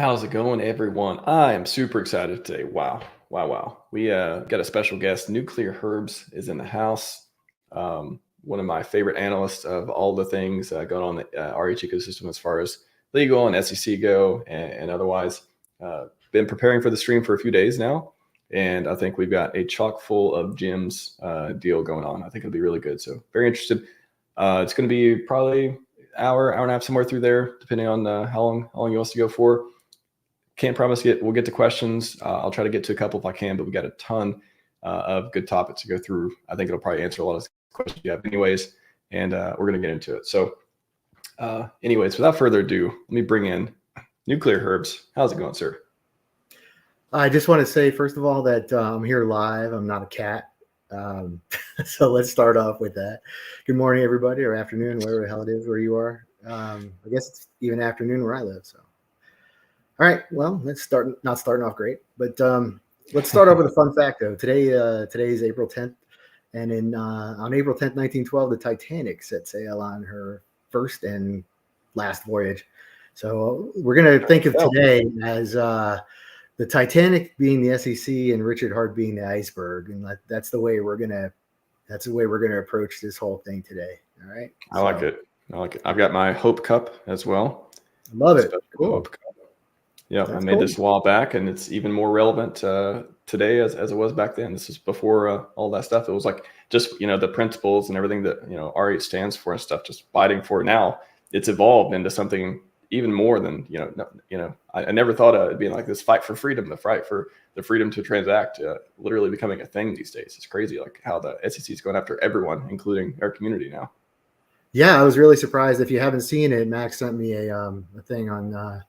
How's it going, everyone? I am super excited today. Wow, wow, wow. We got a special guest. Nuclear Herbs is in the house. One of my favorite analysts of all the things going on in the RH ecosystem as far as legal and SEC go and otherwise. Been preparing for the stream for a few days now, and I think we've got a chock full of gems deal going on. I think it'll be really good. So very interested. It's going to be probably hour and a half, somewhere through there, depending on how long you want us to go for. Can't promise we'll get to questions. I'll try to get to a couple if I can, but we got a ton of good topics to go through. I think it'll probably answer a lot of questions you have anyways, and we're going to get into it. So anyways, without further ado, let me bring in Nuclear Herbs. How's it going, sir? I just want to say, first of all, that I'm here live. I'm not a cat. So let's start off with that. Good morning, everybody, or afternoon, wherever the hell it is where you are. I guess it's even afternoon where I live, so. All right, well, let's start. Not starting off great, but let's start off with a fun fact, though. Today is April 10th, and on April 10th, 1912, the Titanic set sail on her first and last voyage. So we're going to think of today as the Titanic being the SEC and Richard Hart being the iceberg, and that's the way we're gonna approach this whole thing today. All right. I like it. I've got my Hope Cup as well. Love it. Cool. Hope Cup. Yeah, I made this a while back, and it's even more relevant today as it was back then. This is before all that stuff. It was like just the principles and everything that RH stands for and stuff. Just fighting for it. Now it's evolved into something even more than I never thought of it being like this fight for freedom, the fight for the freedom to transact, literally becoming a thing these days. It's crazy, like how the SEC is going after everyone, including our community now. Yeah, I was really surprised. If you haven't seen it, Max sent me a thing on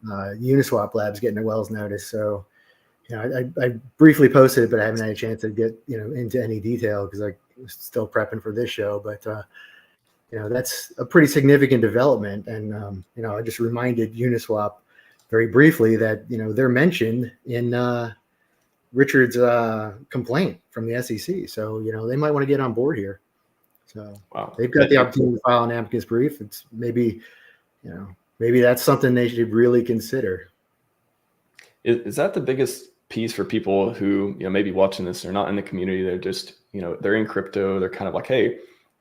Uniswap Labs getting a Wells notice. So, I briefly posted it, but I haven't had a chance to get into any detail because I was still prepping for this show. But that's a pretty significant development. And I just reminded Uniswap very briefly that they're mentioned in Richard's complaint from the SEC. So they might want to get on board here. So they've got the opportunity to file an amicus brief. It's maybe that's something they should really consider. Is that the biggest piece for people who maybe watching this? They're not in the community. They're just they're in crypto. They're kind of like, hey,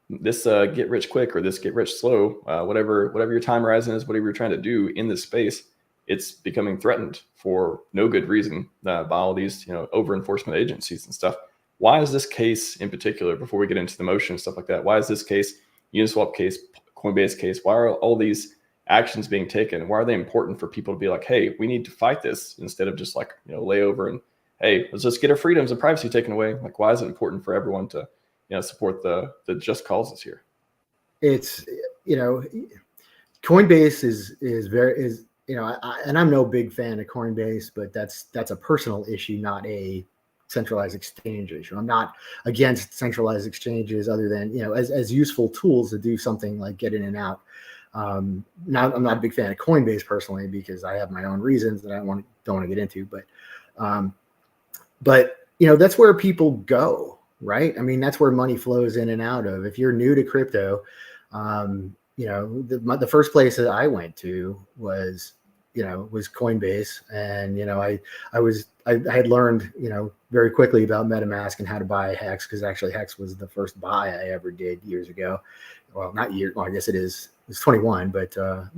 this get rich quick or this get rich slow, whatever your time horizon is, whatever you're trying to do in this space, it's becoming threatened for no good reason by all these over enforcement agencies and stuff. Why is this case in particular, before we get into the motion and stuff like that, why is this case, Uniswap case, Coinbase case, why are all these actions being taken? Why are they important for people to be like, hey, we need to fight this instead of just like lay over and hey, let's just get our freedoms and privacy taken away? Like, why is it important for everyone to support the just causes here? It's Coinbase is and I'm no big fan of Coinbase, but that's a personal issue, not a centralized exchange issue. I'm not against centralized exchanges, other than as useful tools to do something like get in and out. I'm not a big fan of Coinbase personally because I have my own reasons that I don't want to get into. But that's where people go, right? I mean, that's where money flows in and out of. If you're new to crypto, the first place that I went to was Coinbase, and I had learned very quickly about MetaMask and how to buy Hex, because actually Hex was the first buy I ever did years ago. Well, not years. Well, I guess it is. It's 21, but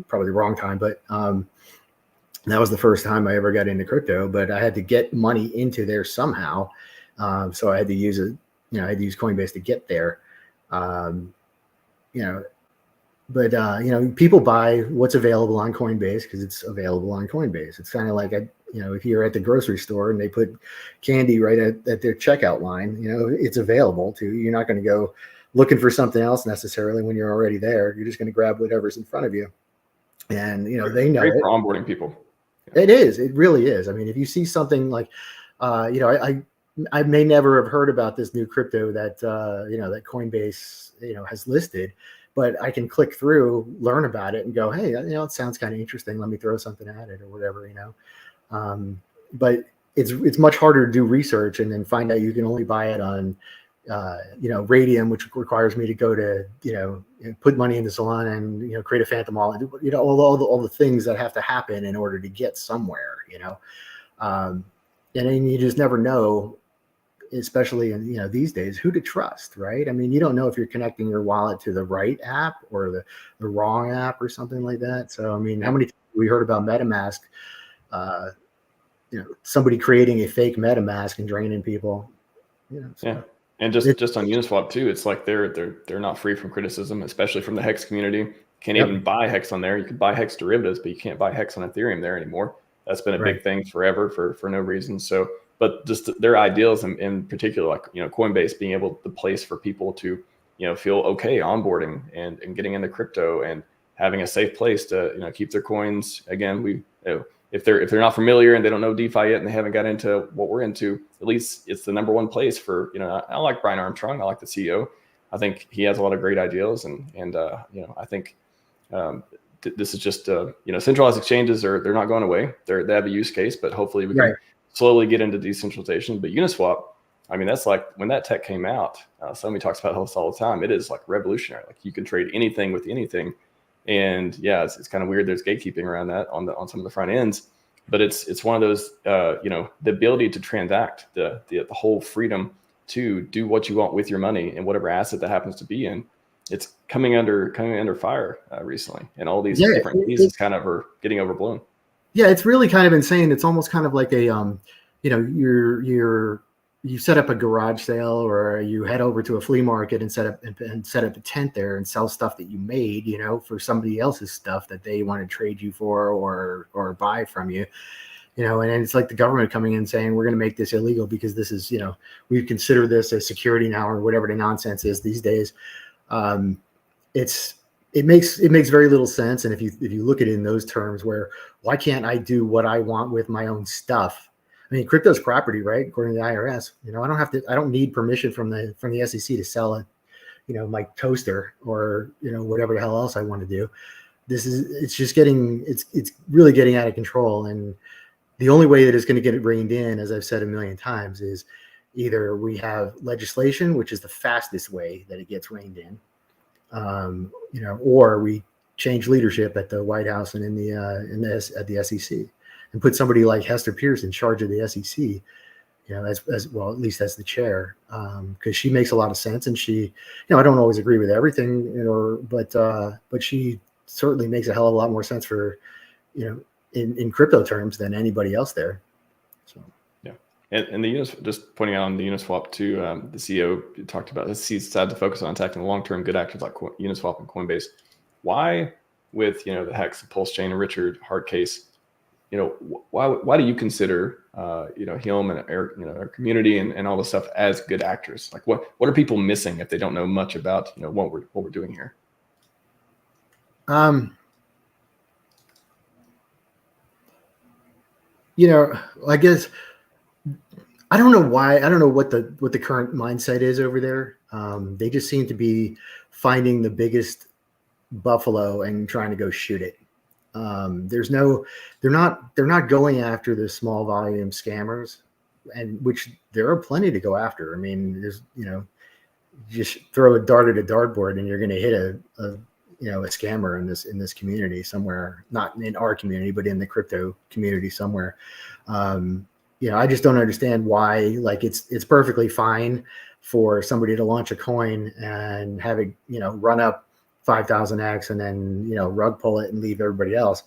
probably the wrong time. But that was the first time I ever got into crypto. But I had to get money into there somehow, so I had to use I had to use Coinbase to get there. But people buy what's available on Coinbase because it's available on Coinbase. It's kind of like if you're at the grocery store and they put candy right at their checkout line, it's available to you. You're not going to go looking for something else necessarily when you're already there. You're just going to grab whatever's in front of you. And they know great it. For onboarding people. It is. It really is. I mean, if you see something like, I may never have heard about this new crypto that that Coinbase has listed, but I can click through, learn about it, and go, hey, it sounds kind of interesting. Let me throw something at it or whatever, But it's much harder to do research and then find out you can only buy it on Radium, which requires me to go to, put money in the salon and, create a phantom wallet, all the things that have to happen in order to get somewhere, and then you just never know, especially in, these days, who to trust, right? I mean, you don't know if you're connecting your wallet to the right app or the wrong app or something like that. So, I mean, how many times have we heard about MetaMask, somebody creating a fake MetaMask and draining people, so. Yeah. And just on Uniswap too, it's like they're not free from criticism, especially from the Hex community. Can't even buy Hex on there. You can buy Hex derivatives, but you can't buy Hex on Ethereum there anymore. That's been a big thing forever for no reason. So, but just their ideals in particular, like, Coinbase being able the place for people to, feel okay onboarding and getting into crypto and having a safe place to, keep their coins. Again, if they're not familiar and they don't know DeFi yet and they haven't got into what we're into, at least it's the number one place for, I like Brian Armstrong. I like the CEO. I think he has a lot of great ideas and I think this is just, centralized exchanges they're not going away. They have a use case, but hopefully we can slowly get into decentralization. But Uniswap, I mean, that's like when that tech came out, somebody talks about this all the time. It is like revolutionary. Like you can trade anything with anything. And yeah, it's kind of weird. There's gatekeeping around that on some of the front ends, but it's one of those, the ability to transact, the whole freedom to do what you want with your money and whatever asset that happens to be in. It's coming under fire recently, and all these different pieces kind of are getting overblown. Yeah, it's really kind of insane. It's almost kind of like a, you set up a garage sale, or you head over to a flea market and set up a tent there and sell stuff that you made, for somebody else's stuff that they want to trade you for or buy from you, and then it's like the government coming in saying, we're going to make this illegal because this is, we consider this a security now, or whatever the nonsense is these days. It makes very little sense. And if you look at it in those terms, where why can't I do what I want with my own stuff? I mean, crypto's property, right? According to the IRS, I don't need permission from the SEC to sell it, my toaster or, whatever the hell else I want to do. It's really getting out of control. And the only way that it's going to get it reined in, as I've said a million times, is either we have legislation, which is the fastest way that it gets reined in, or we change leadership at the White House and at the SEC. And put somebody like Hester Pierce in charge of the SEC, as well, at least as the chair, because she makes a lot of sense. And she, I don't always agree with everything, but she certainly makes a hell of a lot more sense for, in crypto terms than anybody else there. So yeah, and just pointing out on the Uniswap too, the CEO talked about this. He's decided to focus on attacking the long-term good actors like Uniswap and Coinbase. Why, with the Hex, the PulseChain, and Richard Hart case? Why do you consider, him and our community and all this stuff as good actors? Like what are people missing if they don't know much about, what we're doing here? I guess, I don't know why. I don't know what the current mindset is over there. They just seem to be finding the biggest buffalo and trying to go shoot it. They're not going after the small volume scammers, and which there are plenty to go after. I mean, there's, just throw a dart at a dartboard and you're going to hit a scammer in this community somewhere, not in our community, but in the crypto community somewhere. I just don't understand why, like it's perfectly fine for somebody to launch a coin and have it, run up 5,000x and then, rug pull it and leave everybody else,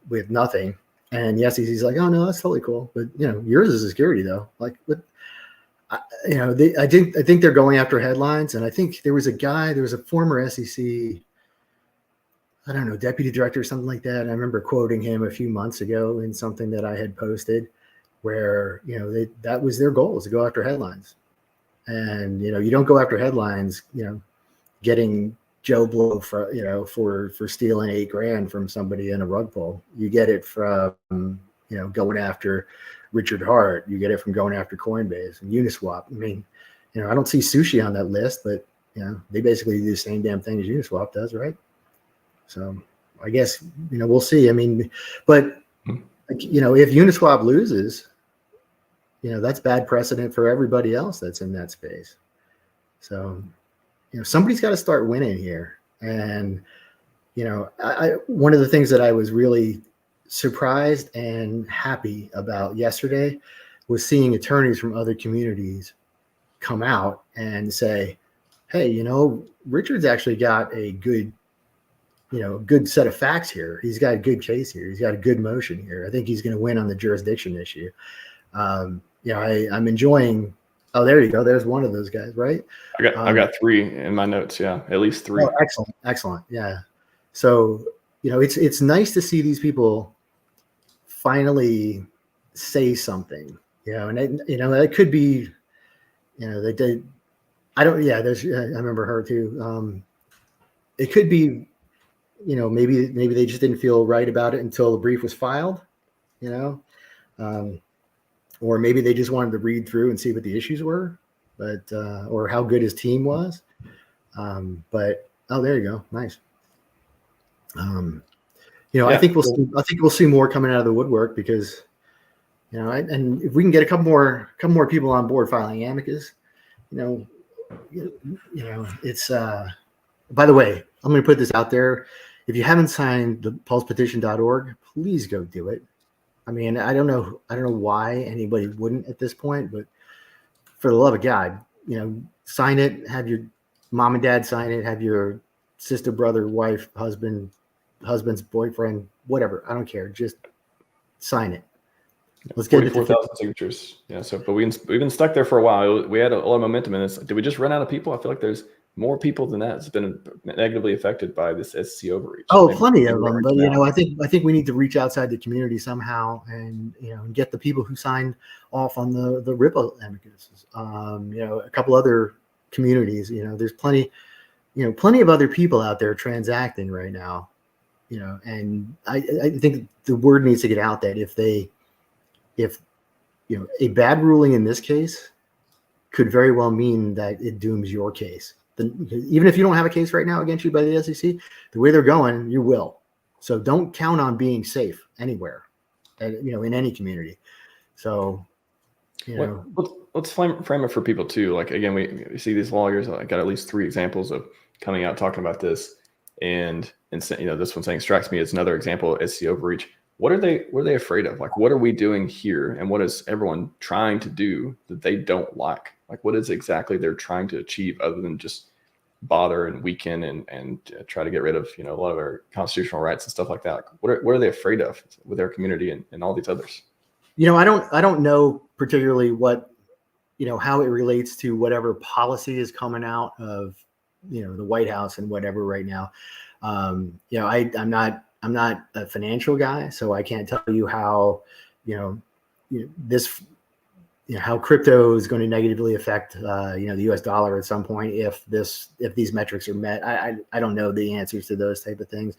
with nothing. And the SEC's like, oh no, that's totally cool. But, yours is a security though. Like, I think they're going after headlines. And I think there was a former SEC, I don't know, deputy director or something like that. And I remember quoting him a few months ago in something that I had posted where, that was their goal, is to go after headlines. And, you don't go after headlines, getting Joe Blow for stealing $8,000 from somebody in a rug pull. You get it from, going after Richard Hart. You get it from going after Coinbase and Uniswap. I mean, I don't see sushi on that list, but they basically do the same damn thing as Uniswap does, right? So I guess, we'll see. I mean, but if Uniswap loses, that's bad precedent for everybody else that's in that space. So, somebody's got to start winning here. And, one of the things that I was really surprised and happy about yesterday was seeing attorneys from other communities come out and say, hey, Richard's actually got a good set of facts here. He's got a good case here. He's got a good motion here. I think he's going to win on the jurisdiction issue. I'm enjoying. Oh, there you go. There's one of those guys, right? I've got 3 in my notes. Yeah, at least 3. Oh, excellent. Yeah. So it's nice to see these people finally say something. And it could be, they did. I don't. Yeah, I remember her too. It could be, maybe they just didn't feel right about it until the brief was filed, or maybe they just wanted to read through and see what the issues were, but or how good his team was. But there you go, nice. Yeah. I think we'll see more coming out of the woodwork because, and if we can get a couple more people on board filing amicus, it's. By the way, I'm going to put this out there. If you haven't signed the pulsepetition.org, please go do it. I mean, I don't know why anybody wouldn't at this point, but for the love of God, sign it, have your mom and dad sign it, have your sister, brother, wife, husband's boyfriend, whatever. I don't care. Just sign it. Let's get 44,000 signatures. Yeah. So, but we've been stuck there for a while. We had a lot of momentum in this. Did we just run out of people? I feel like there's more people than that has been negatively affected by this SEC overreach. Oh, plenty of them. But I think we need to reach outside the community somehow, and get the people who signed off on the Ripple amicus. A couple other communities. There's plenty of other people out there transacting right now. And I think the word needs to get out that if a bad ruling in this case could very well mean that it dooms your case. Even if you don't have a case right now against you by the SEC, the way they're going, you will. So don't count on being safe anywhere, in any community. So, let's frame it for people too. Like, again, we see these lawyers. I got at least 3 examples of coming out talking about this, and this one saying strikes me as another example of SEC overreach. What are they afraid of? Like, what are we doing here, and what is everyone trying to do that they don't like? Like, what is exactly they're trying to achieve other than just bother and weaken and try to get rid of a lot of our constitutional rights and stuff like that? Like, what are they afraid of with their community and all these others? I don't know particularly what how it relates to whatever policy is coming out of the White House and whatever right now. I'm not a financial guy, so I can't tell you how this how crypto is going to negatively affect the US dollar at some point if these metrics are met. I don't know the answers to those type of things.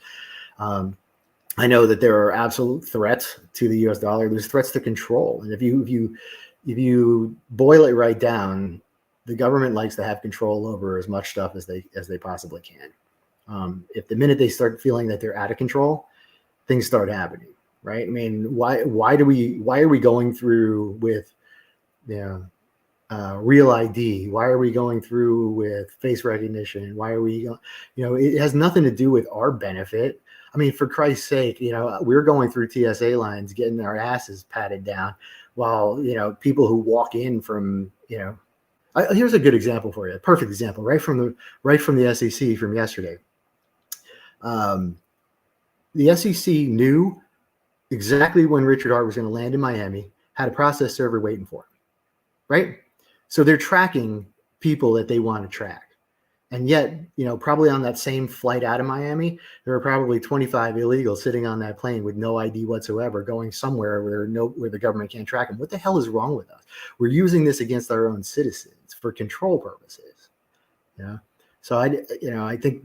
I know that there are absolute threats to the US dollar. There's threats to control, and if you boil it right down, the government likes to have control over as much stuff as they possibly can. If the minute they start feeling that they're out of control, things start happening, right? I mean, why are we going through with Real ID? Why are we going through with face recognition? Why are we it has nothing to do with our benefit. I mean, for Christ's sake, we're going through TSA lines, getting our asses patted down while, people who walk in from, here's a good example for you. A perfect example, right from the SEC from yesterday. The SEC knew exactly when Richard Hart was going to land in Miami, had a process server waiting for him, right? So they're tracking people that they want to track. And yet, probably on that same flight out of Miami, there are probably 25 illegals sitting on that plane with no ID whatsoever, going somewhere where the government can't track them. What the hell is wrong with us? We're using this against our own citizens for control purposes. So I think,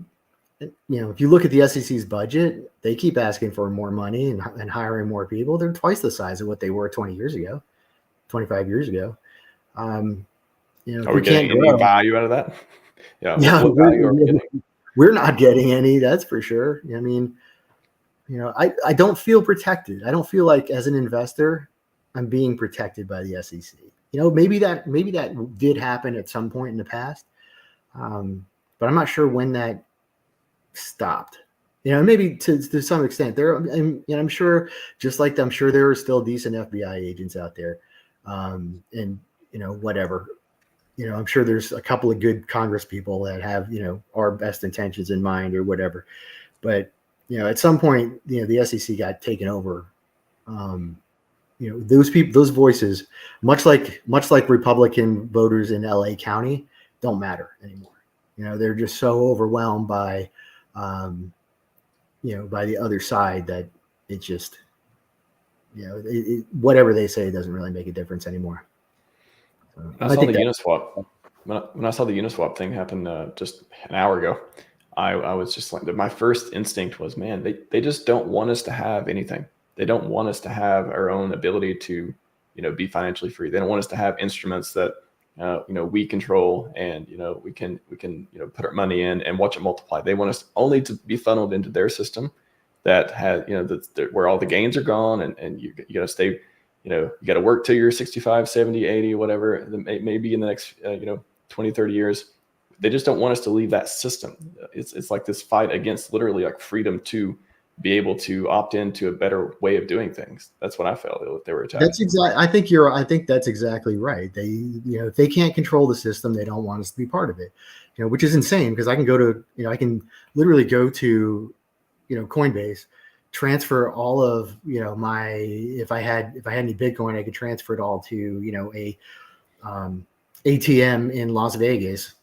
if you look at the SEC's budget, they keep asking for more money and hiring more people. They're twice the size of what they were 25 years ago. Are we getting any value out of that? Yeah, we're not getting any, that's for sure. I mean, I don't feel protected. I don't feel like as an investor, I'm being protected by the SEC. Maybe that did happen at some point in the past. But I'm not sure when that stopped. Maybe to some extent there, and I'm sure, just like I'm sure there are still decent FBI agents out there, and whatever. I'm sure there's a couple of good Congress people that have our best intentions in mind or whatever. But at some point, the SEC got taken over. Those people, those voices, much like Republican voters in LA County, don't matter anymore. They're just so overwhelmed by by the other side that it just, whatever they say doesn't really make a difference anymore. When I saw the Uniswap, when I saw the Uniswap thing happen just an hour ago, I was just like, my first instinct was, man, they just don't want us to have anything. They don't want us to have our own ability to, be financially free. They don't want us to have instruments that, we control, and we can put our money in and watch it multiply. They want us only to be funneled into their system that has where all the gains are gone, and you got to stay, you got to work till you're 65, 70, 80, whatever, maybe in the next 20, 30 years. They just don't want us to leave that system. It's like this fight against literally like freedom to be able to opt into a better way of doing things. That's what I felt if they were attacking. That's exactly. I think that's exactly right. They, if they can't control the system, they don't want us to be part of it. Which is insane, because I can go to, I can literally go to, Coinbase, transfer all of, my, if I had any Bitcoin, I could transfer it all to, a ATM in Las Vegas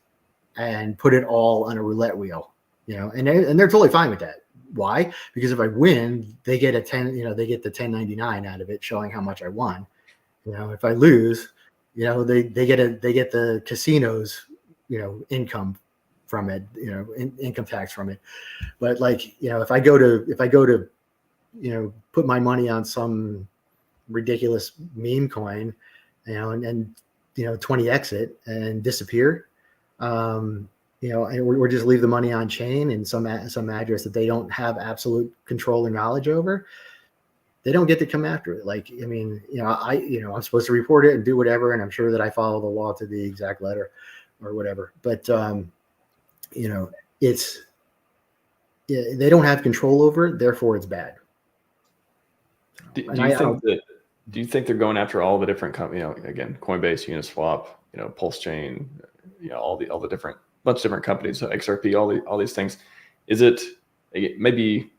and put it all on a roulette wheel, and they're totally fine with that. Why? Because if I win, they get they get the 1099 out of it, showing how much I won. If I lose, they get the casinos, income from it, income tax from it. But if I go to, put my money on some ridiculous meme coin, and 20x it and disappear, or just leave the money on chain in some address that they don't have absolute control or knowledge over, they don't get to come after it. I'm supposed to report it and do whatever, and I'm sure that I follow the law to the exact letter or whatever. But they don't have control over it, therefore it's bad. Do you think they're going after all the different companies? Again, Coinbase, Uniswap, PulseChain, all the different bunch of different companies, XRP, all these things. Is it maybe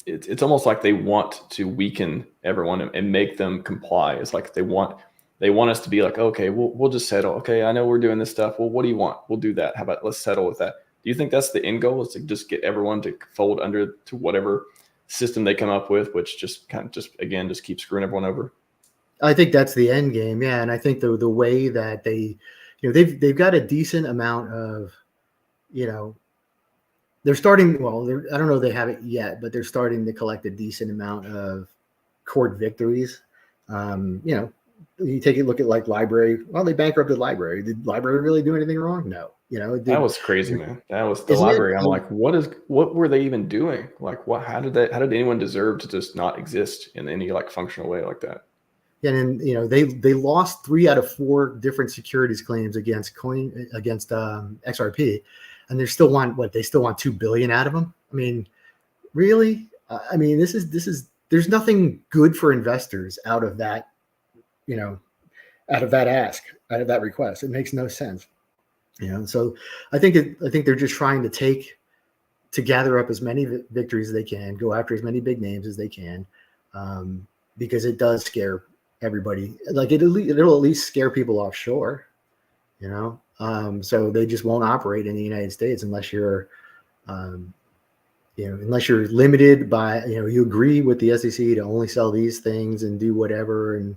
it's almost like they want to weaken everyone and make them comply? It's like they want us to be like, okay, we'll just settle. Okay, I know we're doing this stuff. Well, what do you want? We'll do that. How about let's settle with that? Do you think that's the end goal, is to just get everyone to fold under to whatever system they come up with, which just keeps screwing everyone over? I think that's the end game. Yeah. And I think the way that they, they've got a decent amount of, they're starting, I don't know if they have it yet, but they're starting to collect a decent amount of court victories. You take a look at like Library. Well, they bankrupted Library. Did Library really do anything wrong? No. That was crazy, man. That was the Library. I'm like, what were they even doing? Like, how did anyone deserve to just not exist in any like functional way like that? And then, they lost 3 out of 4 different securities claims against XRP, and they still want $2 billion out of them. I mean, really? I mean, this is there's nothing good for investors out of that, out of that request. It makes no sense. So I think they're just trying to gather up as many victories as they can, go after as many big names as they can, because it does scare everybody. Like it'll at least scare people offshore, so they just won't operate in the United States unless you're limited by, you agree with the SEC to only sell these things and do whatever, and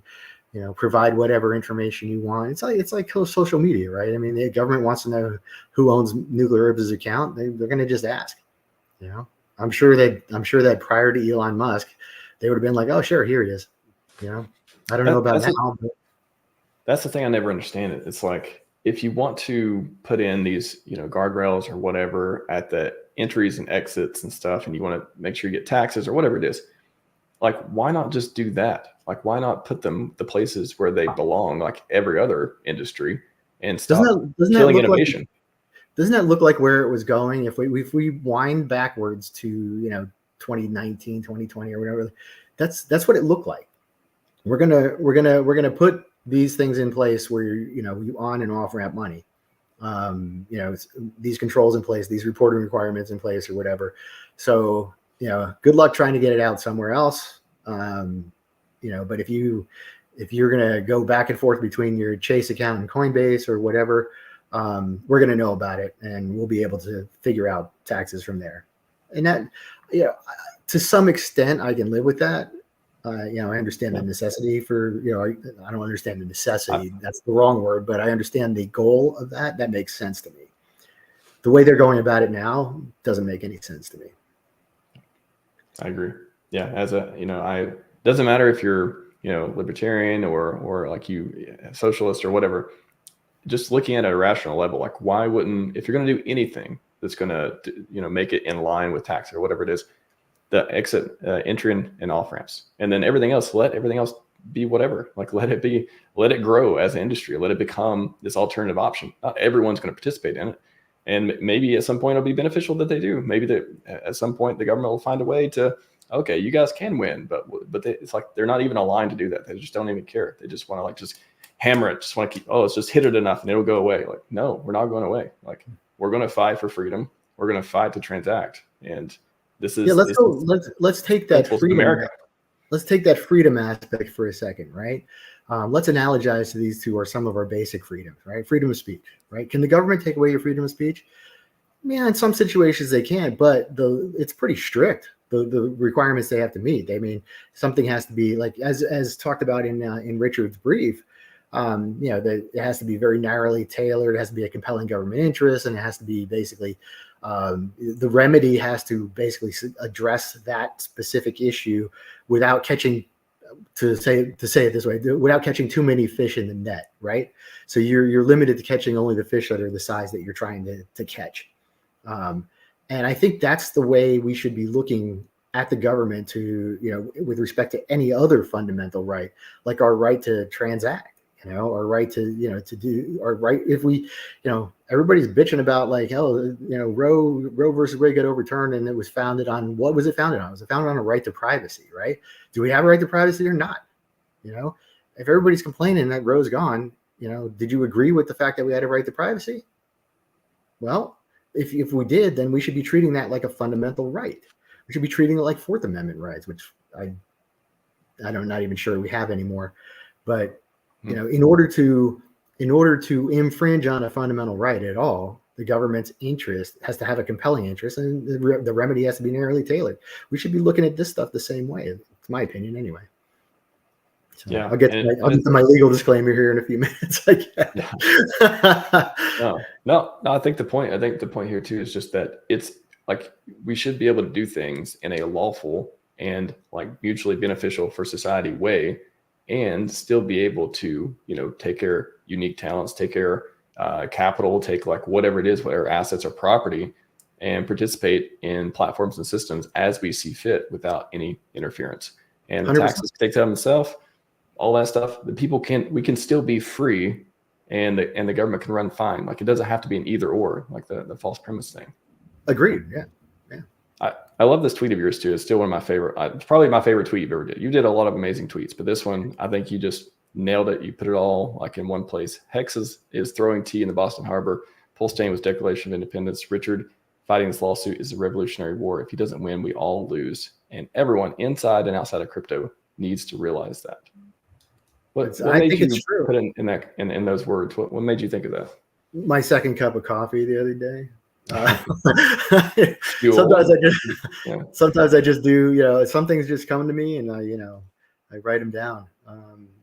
provide whatever information you want. It's like social media, right? I mean, the government wants to know who owns Nuclear Herbs' account. They're going to just ask. I'm sure that prior to Elon Musk, they would have been like, "Oh, sure, here he is." I don't know about now. That's the thing I never understand. It's like, if you want to put in these, guardrails or whatever at the entries and exits and stuff, and you want to make sure you get taxes or whatever it is, like, why not just do that? Like, why not put them the places where they belong, like every other industry, and stop killing innovation? doesn't that look like where it was going? If we wind backwards to 2019, 2020 or whatever, that's what it looked like. We're gonna put these things in place where you on and off ramp money. These controls in place, these reporting requirements in place or whatever. So, good luck trying to get it out somewhere else. But if you're going to go back and forth between your Chase account and Coinbase or whatever, we're going to know about it and we'll be able to figure out taxes from there. And that, to some extent I can live with that. I understand the necessity for, I don't understand the necessity. That's the wrong word, but I understand the goal of that. That makes sense to me. The way they're going about it now doesn't make any sense to me. I agree. Yeah. Doesn't matter if you're, libertarian or like you socialist or whatever, just looking at a rational level, like why wouldn't, if you're going to do anything that's going to, make it in line with tax or whatever it is, the exit, entry and off ramps, and then everything else, let everything else be whatever, like let it grow as an industry, let it become this alternative option. Not everyone's going to participate in it. And maybe at some point it'll be beneficial that they do. Maybe that at some point the government will find a way to, okay, you guys can win, but it's like, they're not even aligned to do that. They just don't even care. They just want to just hammer it. Just want to keep, let's just hit it enough and it'll go away. Like, no, we're not going away. Like, we're going to fight for freedom. We're going to fight to transact. And this is, let's take that freedom. America. Let's take that freedom aspect for a second, right? Let's analogize to these two are some of our basic freedoms, right? Freedom of speech, right? Can the government take away your freedom of speech? Yeah, in some situations they can, but it's pretty strict. The requirements they have to meet. I mean, something has to be like as talked about in Richard's brief. That it has to be very narrowly tailored. It has to be a compelling government interest, and it has to be basically the remedy has to basically address that specific issue without catching. To say it this way, without catching too many fish in the net, right? So you're limited to catching only the fish that are the size that you're trying to catch. And I think that's the way we should be looking at the government to, with respect to any other fundamental right, like our right to transact, our right to, to do our right. If we, everybody's bitching about like, Roe versus Wade got overturned and it was founded on, what was it founded on? Was it founded on a right to privacy, right? Do we have a right to privacy or not? If everybody's complaining that Roe's gone, did you agree with the fact that we had a right to privacy? Well, if we did, then we should be treating that like a fundamental right. We should be treating it like Fourth Amendment rights, which I'm not even sure we have anymore. But in order to infringe on a fundamental right at all, the government's interest has to have a compelling interest, and the remedy has to be narrowly tailored. We should be looking at this stuff the same way. It's my opinion, anyway. So yeah, I'll get to my legal disclaimer here in a few minutes. I guess. No. I think the point here too is just that it's like we should be able to do things in a lawful and like mutually beneficial for society way, and still be able to take care unique talents, take care capital, take like whatever it is, whatever assets or property, and participate in platforms and systems as we see fit without any interference. And the 100%. Taxes take care of themselves, all that stuff. We can still be free, and the government can run fine. Like it doesn't have to be an either or, like the false premise thing. Agreed. Yeah. I love this tweet of yours too. It's still one of my favorite. It's probably my favorite tweet you've ever did. You did a lot of amazing tweets, but this one, I think you just nailed it. You put it all like in one place. Hex is throwing tea in the Boston Harbor. PulseChain was Declaration of Independence. Richard fighting this lawsuit is a revolutionary war. If he doesn't win, we all lose. And everyone inside and outside of crypto needs to realize that. What made you put in those words? What made you think of that? My second cup of coffee the other day. Sometimes I just do, some things just come to me and I write them down.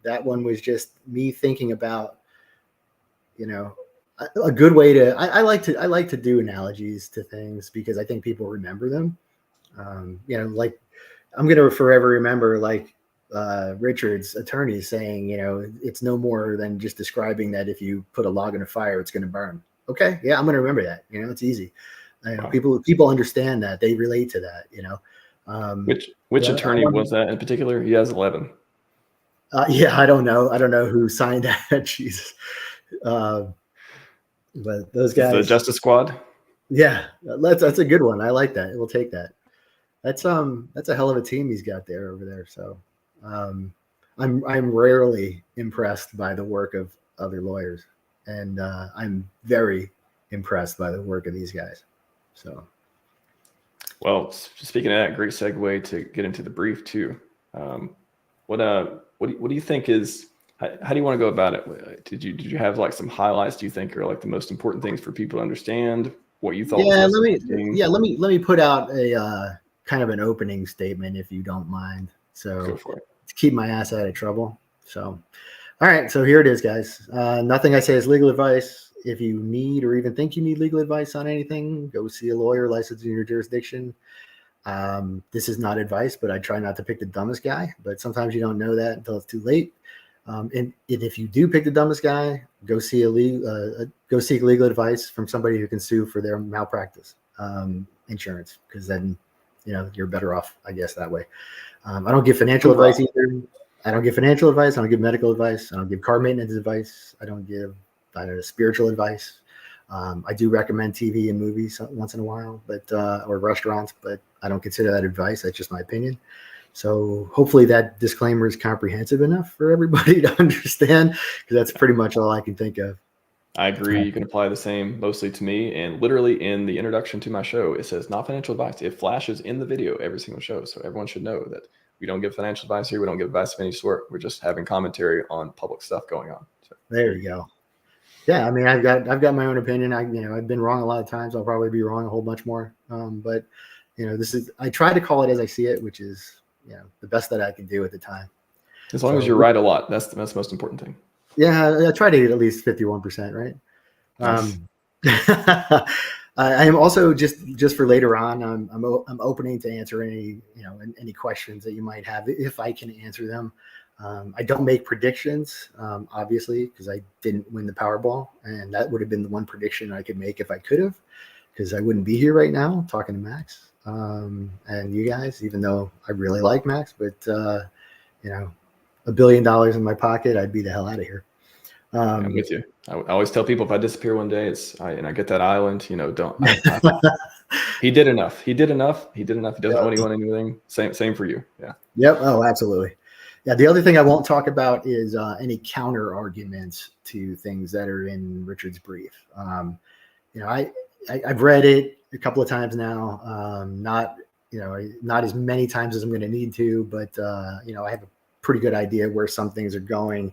That one was just me thinking about, a good way to, I like to do analogies to things because I think people remember them. Like I'm going to forever remember like Richard's attorney saying, it's no more than just describing that if you put a log in a fire, it's going to burn. Okay. Yeah. I'm going to remember that. It's easy. Wow. People understand that, they relate to that, which attorney was that in particular? He has 11. I don't know who signed that. Jesus. But those It's the guys, Justice Squad. yeah, that's a good one. I like that. We'll take that. That's a hell of a team he's got there over there. So I'm rarely impressed by the work of other lawyers, and I'm very impressed by the work of these guys. So, well, speaking of that, great segue to get into the brief too. What do you think is how do you want to go about it? Did you have like some highlights? Do you think are like the most important things for people to understand? What you thought was yeah, most interesting? let me put out a kind of an opening statement if you don't mind. So Go for it. to keep my ass out of trouble. So, all right, so here it is, guys. Nothing I say is legal advice. If you need or even think you need legal advice on anything, go see a lawyer licensed in your jurisdiction. This is not advice, but I try not to pick the dumbest guy. But sometimes you don't know that until it's too late. And if you do pick the dumbest guy, go seek legal advice from somebody who can sue for their malpractice insurance, because then you're better off, I guess, that way. I don't give financial advice either. I don't give financial advice. I don't give medical advice. I don't give car maintenance advice. I don't give spiritual advice. I do recommend TV and movies once in a while, but or restaurants, but I don't consider that advice. That's just my opinion. So hopefully that disclaimer is comprehensive enough for everybody to understand, because that's pretty much all I can think of. I agree. You can apply the same mostly to me, and literally in the introduction to my show, it says not financial advice. It flashes in the video every single show, so everyone should know that we don't give financial advice here. We don't give advice of any sort. We're just having commentary on public stuff going on. So. There you go. Yeah, I mean, I've got my own opinion. I've been wrong a lot of times. I'll probably be wrong a whole bunch more. But I try to call it as I see it, which is the best that I can do at the time. As long as you're right a lot, that's the most important thing. Yeah, I try to get at least 51%, right? Nice. I am also just for later on. I'm opening to answer any questions that you might have if I can answer them. I don't make predictions, obviously, because I didn't win the Powerball, and that would have been the one prediction I could make if I could have, because I wouldn't be here right now talking to Max and you guys, even though I really like Max. But $1 billion in my pocket, I'd be the hell out of here. I'm with you. I always tell people if I disappear one day, I get that island. Don't. He did enough. He did enough. He doesn't owe anyone anything. Same for you. Yeah. Yep. Oh, absolutely. Yeah. The other thing I won't talk about is any counter arguments to things that are in Richard's brief. I've read it a couple of times now. Not as many times as I'm going to need to, but I have a pretty good idea where some things are going.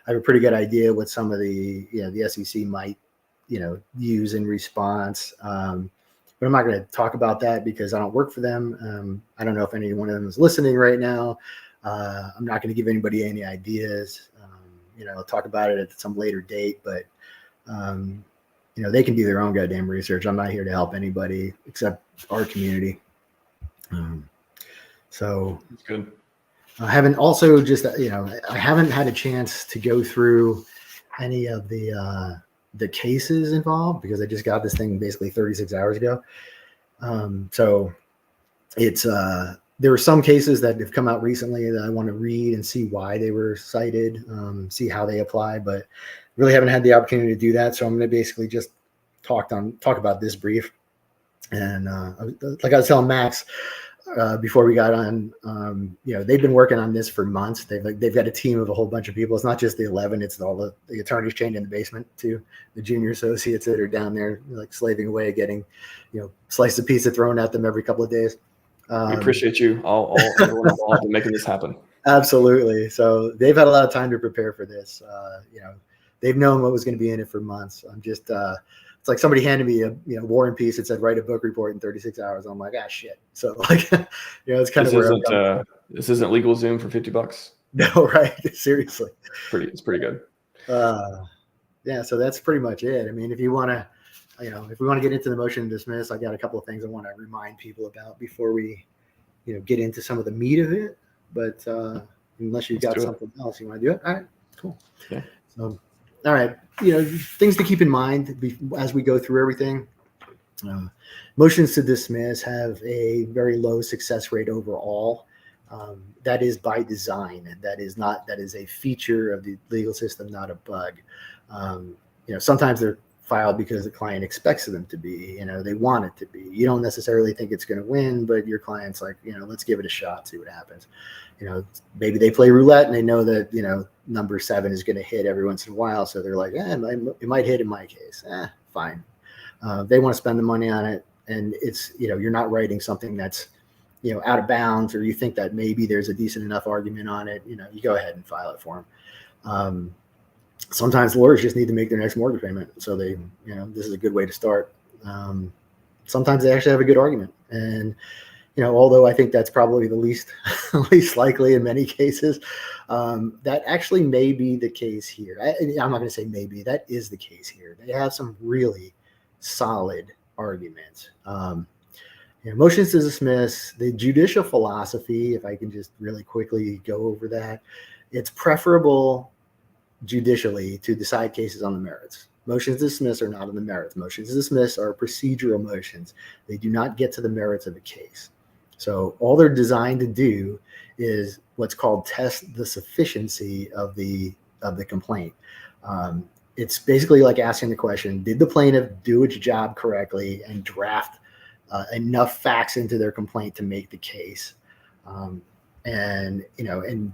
I have a pretty good idea what some of the SEC might use in response. But I'm not going to talk about that because I don't work for them. I don't know if any one of them is listening right now. I'm not going to give anybody any ideas. I'll talk about it at some later date, but they can do their own goddamn research. I'm not here to help anybody except our community. So that's good. I haven't also just I haven't had a chance to go through any of the cases involved because I just got this thing basically 36 hours ago. So it's there were some cases that have come out recently that I want to read and see why they were cited, see how they apply, but really haven't had the opportunity to do that. So I'm going to basically just talk about this brief. And like I was telling Max before we got on, they've been working on this for months. They've got a team of a whole bunch of people. It's not just the 11; it's all the attorneys chained in the basement too, the junior associates that are down there like slaving away, getting slice of pizza thrown at them every couple of days. We appreciate you all everyone involved in making this happen. Absolutely. So they've had a lot of time to prepare for this. They've known what was going to be in it for months. I'm just it's like somebody handed me a War and Peace that said write a book report in 36 hours. I'm like, shit. So like, it's kind of where this isn't legal Zoom for $50. No, right? Seriously. It's pretty good. Yeah. So that's pretty much it. I mean, if you want to, if we want to get into the motion to dismiss, I got a couple of things I want to remind people about before we, get into some of the meat of it. But unless you've got something else you want to do it, all right, cool. Yeah. So. All right, things to keep in mind as we go through everything. Motions to dismiss have a very low success rate overall. That is by design. That is a feature of the legal system, not a bug. Sometimes they're filed because the client expects them to be, they want it to be. You don't necessarily think it's going to win, but your client's like, let's give it a shot, see what happens. Maybe they play roulette and they know that, number 7 is going to hit every once in a while. So they're like, it might hit in my case. Fine. They want to spend the money on it. And it's, you're not writing something that's, out of bounds, or you think that maybe there's a decent enough argument on it, you go ahead and file it for them. Sometimes lawyers just need to make their next mortgage payment. So they, this is a good way to start. Sometimes they actually have a good argument. And, although I think that's probably the least likely in many cases, that actually may be the case here. I'm not going to say maybe, that is the case here. They have some really solid arguments. Motions to dismiss, the judicial philosophy, if I can just really quickly go over that, it's preferable judicially to decide cases on the merits. Motions to dismiss are not on the merits. Motions to dismiss are procedural motions. They do not get to the merits of a case. So all they're designed to do is what's called test the sufficiency of the complaint. It's basically like asking the question, did the plaintiff do its job correctly and draft enough facts into their complaint to make the case? And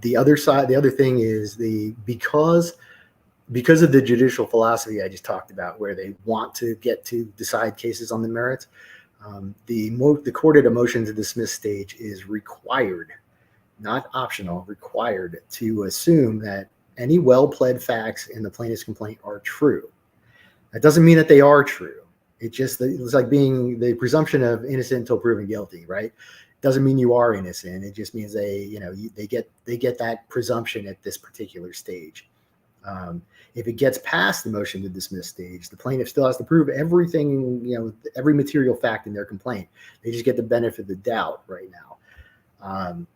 the other side, the other thing is because of the judicial philosophy I just talked about, where they want to get to decide cases on the merits, the court at a motion to dismiss stage is required, not optional, required to assume that any well-pled facts in the plaintiff's complaint are true. That doesn't mean that they are true. It's like being the presumption of innocent until proven guilty, right? Doesn't mean you are innocent. It just means they get that presumption at this particular stage. If it gets past the motion to dismiss stage, the plaintiff still has to prove everything, every material fact in their complaint. They just get the benefit of the doubt right now.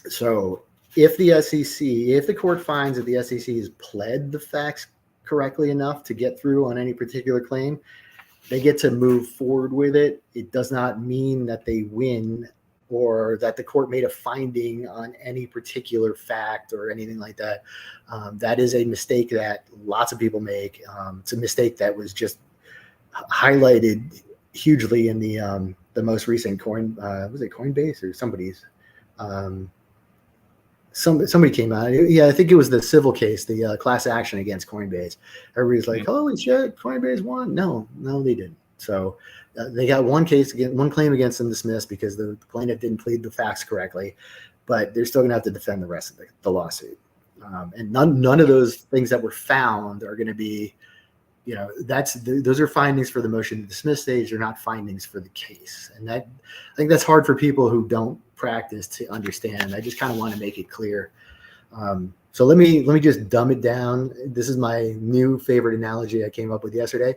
So if the court finds that the SEC has pled the facts correctly enough to get through on any particular claim, they get to move forward with it. It does not mean that they win or that the court made a finding on any particular fact or anything like that. That is a mistake that lots of people make. It's a mistake that was just highlighted hugely in the most recent was it Coinbase or somebody's? Somebody came out. Yeah, I think it was the civil case, the class action against Coinbase. Everybody's like, "Holy shit, Coinbase won!" No, they didn't. So they got one claim against them dismissed because the plaintiff didn't plead the facts correctly, but they're still going to have to defend the rest of the lawsuit. And none of those things that were found are going to be, those are findings for the motion to dismiss stage. They're not findings for the case, and I think that's hard for people who don't practice to understand. I just kind of want to make it clear. So let me just dumb it down. This is my new favorite analogy I came up with yesterday.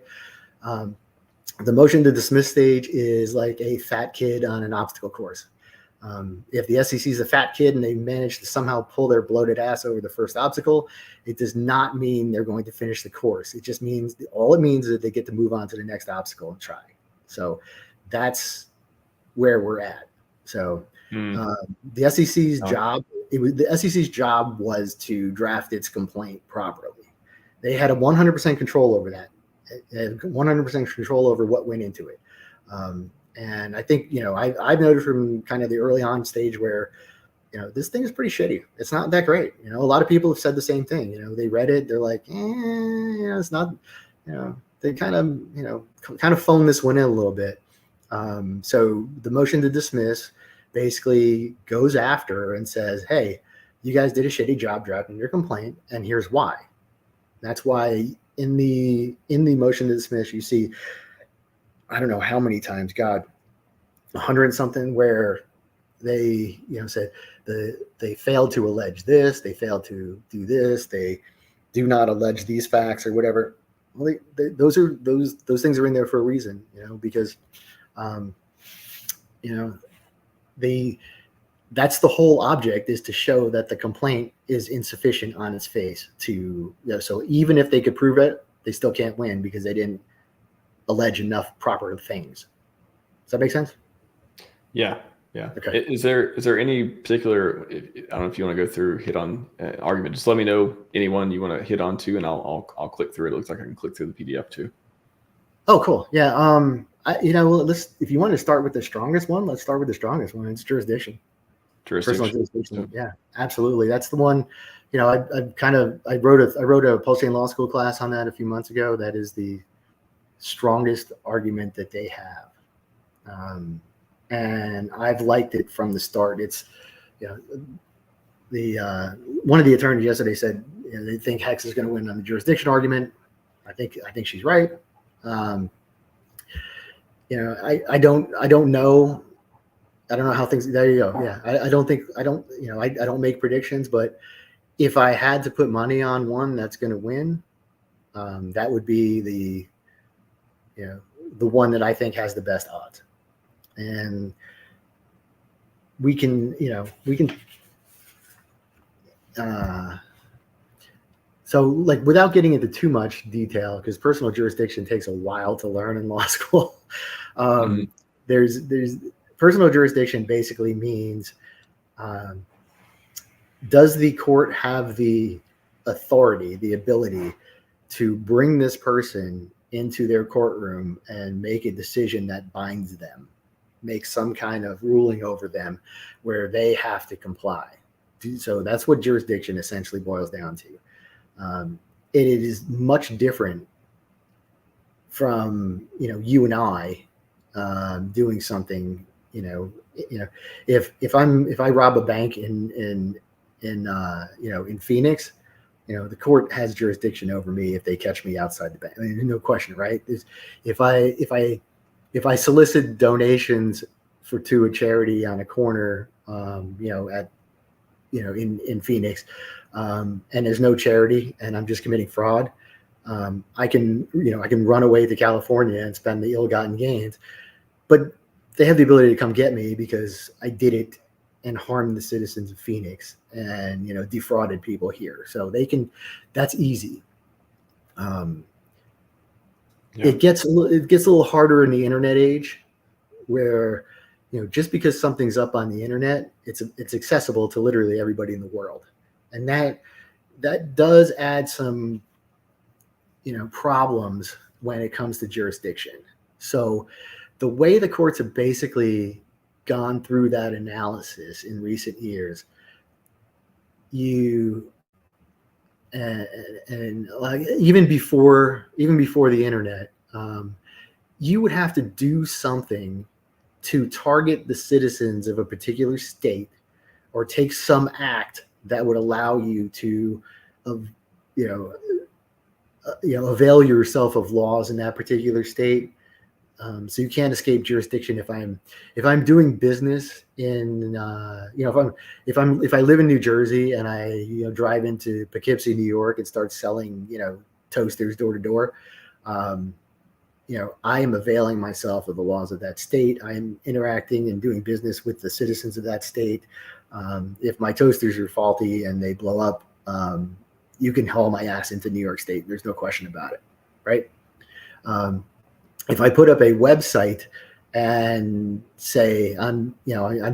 The motion to dismiss stage is like a fat kid on an obstacle course. If the SEC is a fat kid and they manage to somehow pull their bloated ass over the first obstacle, it does not mean they're going to finish the course. It just means all it means is that they get to move on to the next obstacle and try. So that's where we're at. So the SEC's job was to draft its complaint properly. They had a 100% control over that. 100% control over what went into it. And I think, I've noticed from kind of the early on stage where, this thing is pretty shitty. It's not that great. A lot of people have said the same thing. They read it. They're like, it's not, they kind of phone this one in a little bit. So the motion to dismiss basically goes after and says, hey, you guys did a shitty job drafting your complaint, and here's why. That's why in the motion to dismiss, you see, I don't know how many times, God, 100 and something, where they, said they failed to allege this, they failed to do this, they do not allege these facts or whatever. Well, those things are in there for a reason, because, that's the whole object, is to show that the complaint is insufficient on its face to, so even if they could prove it, they still can't win because they didn't allege enough proper things. Does that make sense? Yeah. Okay. Is there any particular, I don't know if you want to go through, hit on argument, just let me know anyone you want to hit on to, and I'll click through it. It looks like I can click through the PDF too. Oh, cool. Yeah. If you want to start with the strongest one, let's start with the strongest one. It's jurisdiction. Personal jurisdiction. Yeah, absolutely. That's the one. I wrote a PulseChain law school class on that a few months ago. That is the strongest argument that they have, and I've liked it from the start. It's, one of the attorneys yesterday said they think Hex is going to win on the jurisdiction argument. I think she's right. I don't know. I don't know how things. There you go. Yeah, I don't make predictions, but if I had to put money on one that's going to win, that would be the one that I think has the best odds. And we can. So, like, without getting into too much detail, because personal jurisdiction takes a while to learn in law school. There's personal jurisdiction basically means, does the court have the authority, the ability to bring this person into their courtroom and make a decision that binds them, make some kind of ruling over them where they have to comply? So that's what jurisdiction essentially boils down to. It is much different from you and I doing something. If I rob a bank in Phoenix, the court has jurisdiction over me if they catch me outside the bank. I mean, no question, right? If I solicit donations to a charity on a corner, in Phoenix, and there's no charity, and I'm just committing fraud, I can run away to California and spend the ill-gotten gains, but they have the ability to come get me because I did it and harmed the citizens of Phoenix and defrauded people here. So they can. That's easy. It gets a little harder in the internet age, where just because something's up on the internet, it's accessible to literally everybody in the world, and that does add some problems when it comes to jurisdiction. So the way the courts have basically gone through that analysis in recent years, and like even before the internet, you would have to do something to target the citizens of a particular state, or take some act that would allow you to, avail yourself of laws in that particular state. So you can't escape jurisdiction if I'm doing business in if I live in New Jersey and I drive into Poughkeepsie, New York, and start selling toasters door to door. I am availing myself of the laws of that state. I am interacting and doing business with the citizens of that state. If my toasters are faulty and they blow up, you can haul my ass into New York State. There's no question about it, right? If I put up a website and say I'm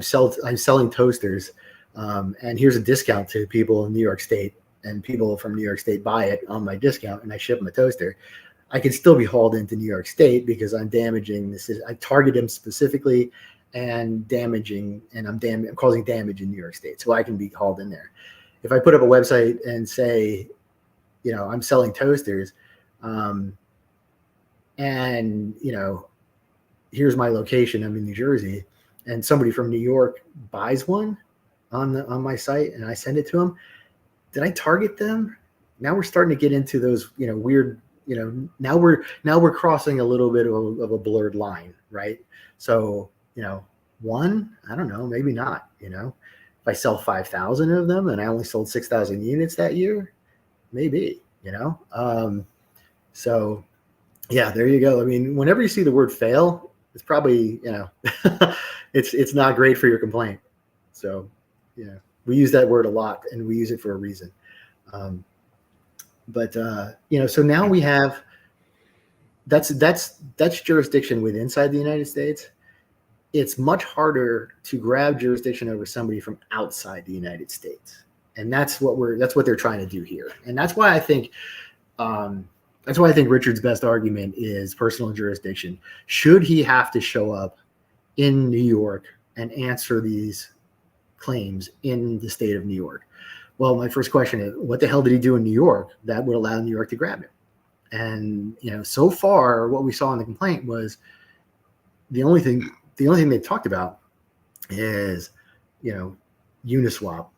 selling toasters, and here's a discount to people in New York State, and people from New York State buy it on my discount, and I ship them a toaster, I can still be hauled into New York State because I'm damaging this. I target them specifically and I'm causing damage in New York State, so I can be hauled in there. If I put up a website and say, I'm selling toasters, and here's my location, I'm in New Jersey, and somebody from New York buys one on my site and I send it to them, did I target them? Now we're starting to get into those weird, now we're crossing a little bit of a blurred line, right? So one, I don't know, maybe not. If I sell 5,000 of them and I only sold 6,000 units that year, maybe. So yeah, there you go. I mean, whenever you see the word fail, it's probably, it's not great for your complaint. So, we use that word a lot, and we use it for a reason. So now we have, that's jurisdiction with inside the United States. It's much harder to grab jurisdiction over somebody from outside the United States. And that's what they're trying to do here. And that's why I think, That's why I think Richard's best argument is personal jurisdiction. Should he have to show up in New York and answer these claims in the state of New York? Well, my first question is, what the hell did he do in New York that would allow New York to grab him? And so far, what we saw in the complaint was the only thing they talked about is Uniswap,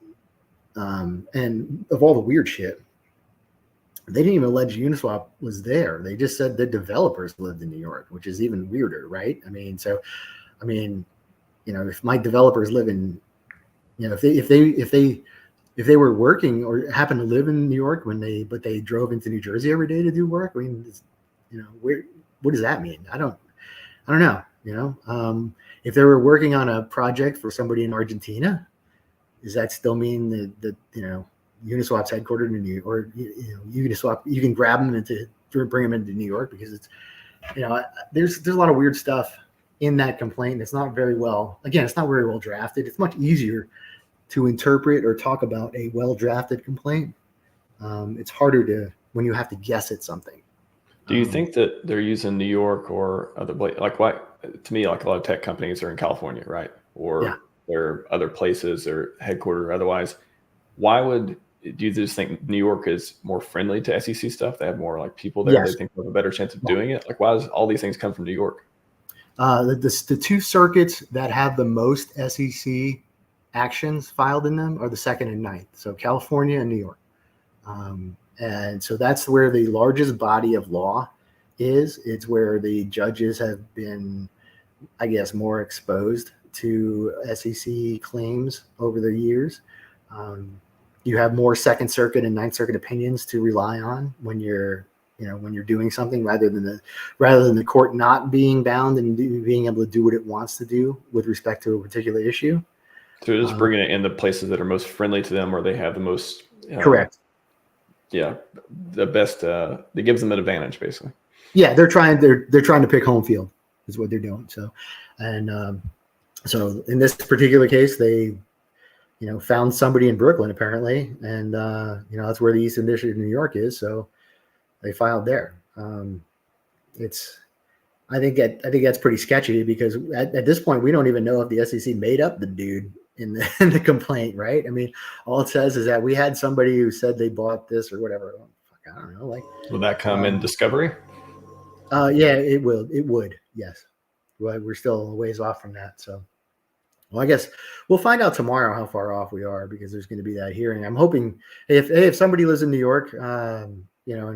and of all the weird shit, they didn't even allege Uniswap was there. They just said the developers lived in New York, which is even weirder, right? If my developers live in, if they were working or happened to live in New York but they drove into New Jersey every day to do work, what does that mean? I don't know. If they were working on a project for somebody in Argentina, does that still mean that Uniswap's headquartered in New York, or Uniswap, you can grab them bring them into New York? Because it's, there's a lot of weird stuff in that complaint. It's not very well drafted. It's much easier to interpret or talk about a well drafted complaint. It's harder when you have to guess at something. Do you think that they're using New York or other places? Like, why? To me, like, a lot of tech companies are in California, right? Or there are other places or headquartered or otherwise. Do you just think New York is more friendly to SEC stuff? They have more like people there. Yes. They think they have a better chance of doing it. Like, why does all these things come from New York? The two circuits that have the most SEC actions filed in them are the 2nd and 9th. So California and New York. And so that's where the largest body of law is. It's where the judges have been, I guess, more exposed to SEC claims over the years. You have more 2nd Circuit and 9th Circuit opinions to rely on when you're doing something, rather than the court not being bound and being able to do what it wants to do with respect to a particular issue. So they're just bringing it in the places that are most friendly to them, or they have the most correct. Yeah, the best. It gives them an advantage, basically. Yeah, they're trying to pick home field is what they're doing. So, and so in this particular case, they found somebody in Brooklyn apparently, and that's where the Eastern District of New York is. So they filed there. I think that's pretty sketchy, because at this point we don't even know if the SEC made up the dude in the complaint, right? I mean, all it says is that we had somebody who said they bought this or whatever. I don't know. Like, will that come in discovery? Yeah, it will. It would. Yes. Well, we're still a ways off from that. So, well, I guess we'll find out tomorrow how far off we are, because there's going to be that hearing. I'm hoping if somebody lives in New York, and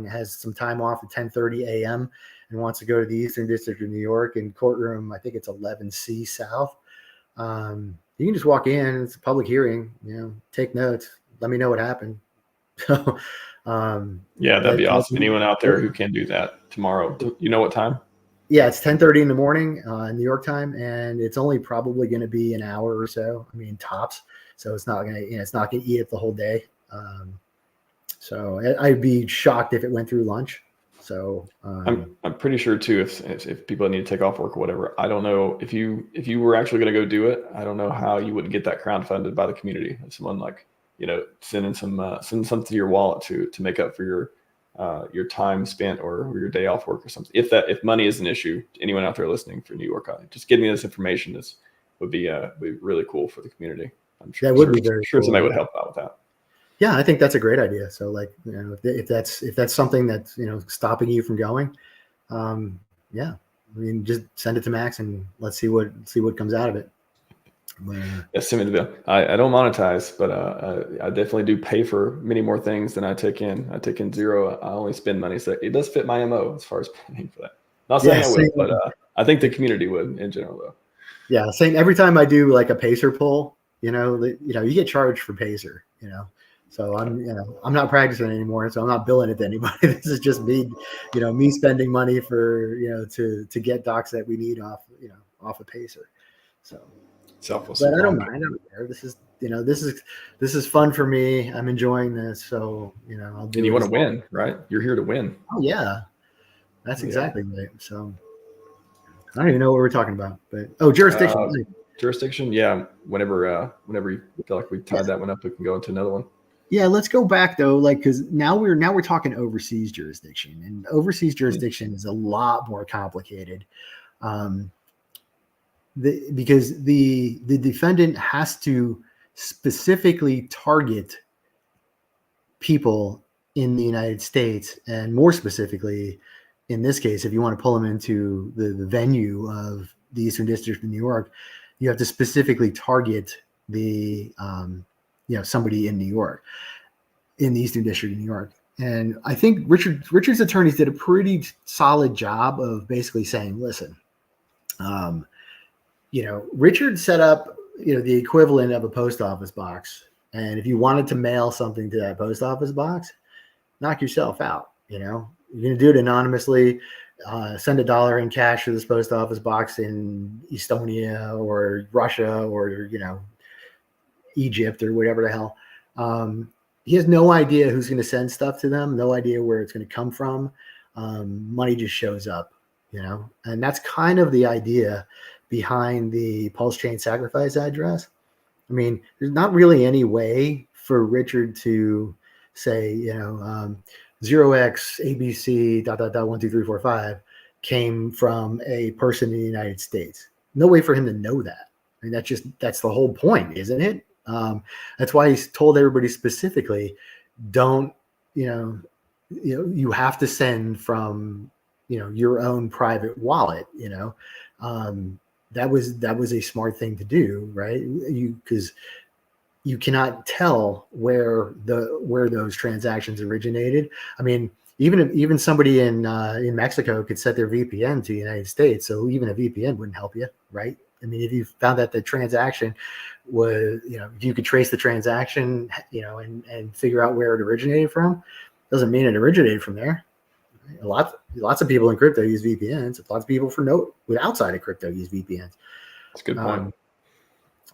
has some time off at 10:30 a.m. and wants to go to the Eastern District of New York in courtroom, I think it's 11C South. You can just walk in. It's a public hearing. Take notes. Let me know what happened. So, that'd be awesome. Anyone out there who can do that tomorrow? You know what time? Yeah, it's 10:30 in the morning, New York time, and it's only probably going to be an hour or so. I mean, tops. So it's not gonna eat up the whole day. So I'd be shocked if it went through lunch. So I'm pretty sure too, if people need to take off work or whatever, I don't know if you were actually going to go do it, I don't know how you wouldn't get that crowdfunded by the community. If someone sending something to your wallet to make up for your time spent or your day off work or something. If money is an issue, anyone out there listening for New York, just getting this information would be really cool for the community. I'm sure that would be very sure cool. Somebody would help out with that. Yeah, I think that's a great idea. So, like, if that's something that's stopping you from going, yeah, I mean, just send it to Max and let's see what comes out of it. Yes, send me the bill. I don't monetize, but I definitely do pay for many more things than I take in. I take in zero. I only spend money, so it does fit my MO as far as paying for that. Not saying I would, but I think the community would in general, though. Yeah, same. Every time I do like a Pacer pull, you get charged for Pacer, So I'm not practicing anymore, so I'm not billing it to anybody. This is just me, me spending money for to get docs that we need off of Pacer. So, selfless. But I don't mind. I don't care. This is fun for me. I'm enjoying this. So I'll do. And you want to win, right? You're here to win. Oh yeah, that's exactly right. So I don't even know what we're talking about, but jurisdiction. Yeah. Whenever you feel like we tied that one up, we can go into another one. Yeah, let's go back though, like because now we're talking overseas jurisdiction, and overseas jurisdiction is a lot more complicated, um, because the defendant has to specifically target people in the United States, and more specifically, in this case, if you want to pull them into the venue of the Eastern District of New York, you have to specifically target the somebody in New York, in the Eastern District of New York. And I think Richard's attorneys did a pretty solid job of basically saying, listen, Richard set up, the equivalent of a post office box. And if you wanted to mail something to that post office box, knock yourself out. You're going to do it anonymously. Send $1 in cash to this post office box in Estonia or Russia or, Egypt or whatever the hell. He has no idea who's going to send stuff to them, no idea where it's going to come from. Money just shows up, and that's kind of the idea behind the PulseChain sacrifice address. I mean, there's not really any way for Richard to say, 0x ABC ... 1 2 3 4 5 came from a person in the United States. No way for him to know that. I mean, that's the whole point, isn't it? That's why he's told everybody specifically, don't, you have to send from, your own private wallet, that was a smart thing to do, right? Because you cannot tell where those transactions originated. I mean, even somebody in Mexico could set their VPN to the United States, so even a VPN wouldn't help you, right? I mean, if you found that the transaction was, you could trace the transaction, and figure out where it originated from, doesn't mean it originated from there. Lots of people in crypto use VPNs. Lots of people outside of crypto use VPNs. That's a good point.